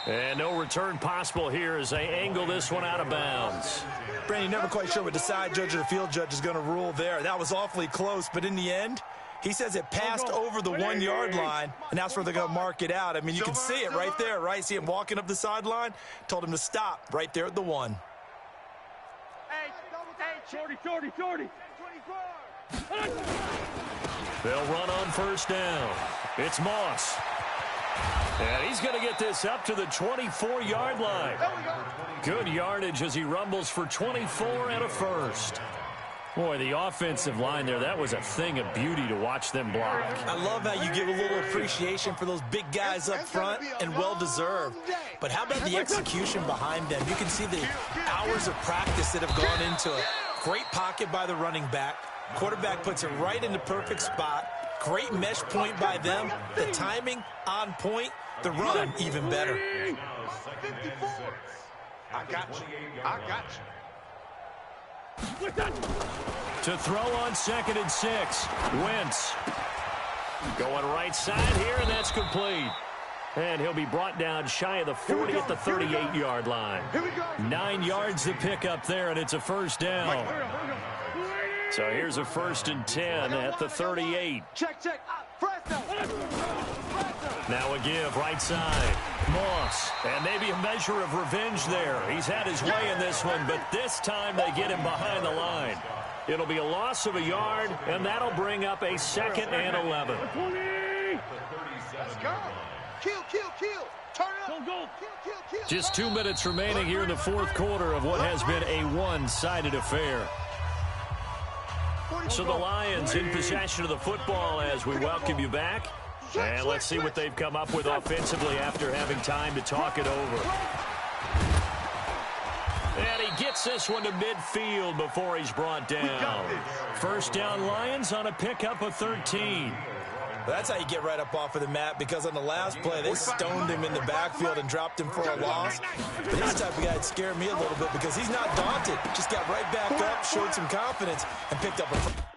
[SPEAKER 1] And no return possible here as they angle this one out of bounds.
[SPEAKER 3] Brandon, you're never quite sure what the side judge or the field judge is going to rule there. That was awfully close, but in the end, he says it passed over the 1 yard line, and that's where they're going to mark it out. I mean, you can see it right there, right? See him walking up the sideline? Told him to stop right there at the 1.
[SPEAKER 5] Shorty.
[SPEAKER 1] They'll run on first down. It's Moss. And he's going to get this up to the 24-yard line. Good yardage as he rumbles for 24 and a first. Boy, the offensive line there, that was a thing of beauty to watch them block.
[SPEAKER 3] I love how you give a little appreciation for those big guys up front, and well-deserved. But how about the execution behind them? You can see the hours of practice that have gone into it. Great pocket by the running back. Quarterback puts it right in the perfect spot. Great mesh point by them. The timing on point. The run even better.
[SPEAKER 2] 54. I got you.
[SPEAKER 1] To throw on 2nd and 6. Wentz. Going right side here, and that's complete. And he'll be brought down shy of the 40 at the 38-yard line. 9 yards to pick up there, and it's a first down. So here's a 1st and 10 at the 38.
[SPEAKER 5] Check.
[SPEAKER 1] Now a give right side. Moss. And maybe a measure of revenge there. He's had his way in this one, but this time they get him behind the line. It'll be a loss of a yard, and that'll bring up a 2nd and 11.
[SPEAKER 2] Let's go. Kill. Turn it up.
[SPEAKER 5] Go.
[SPEAKER 2] Kill.
[SPEAKER 1] Just 2 minutes remaining here in the 4th quarter of what has been a one-sided affair. So the Lions in possession of the football as we welcome you back. And let's see what they've come up with offensively after having time to talk it over. And he gets this one to midfield before he's brought down. First down, Lions on a pickup of 13.
[SPEAKER 3] That's how you get right up off of the mat, because on the last play, they stoned him in the backfield and dropped him for a loss. But he's the type of guy that scared me a little bit because he's not daunted. Just got right back up, showed some confidence, and picked up a...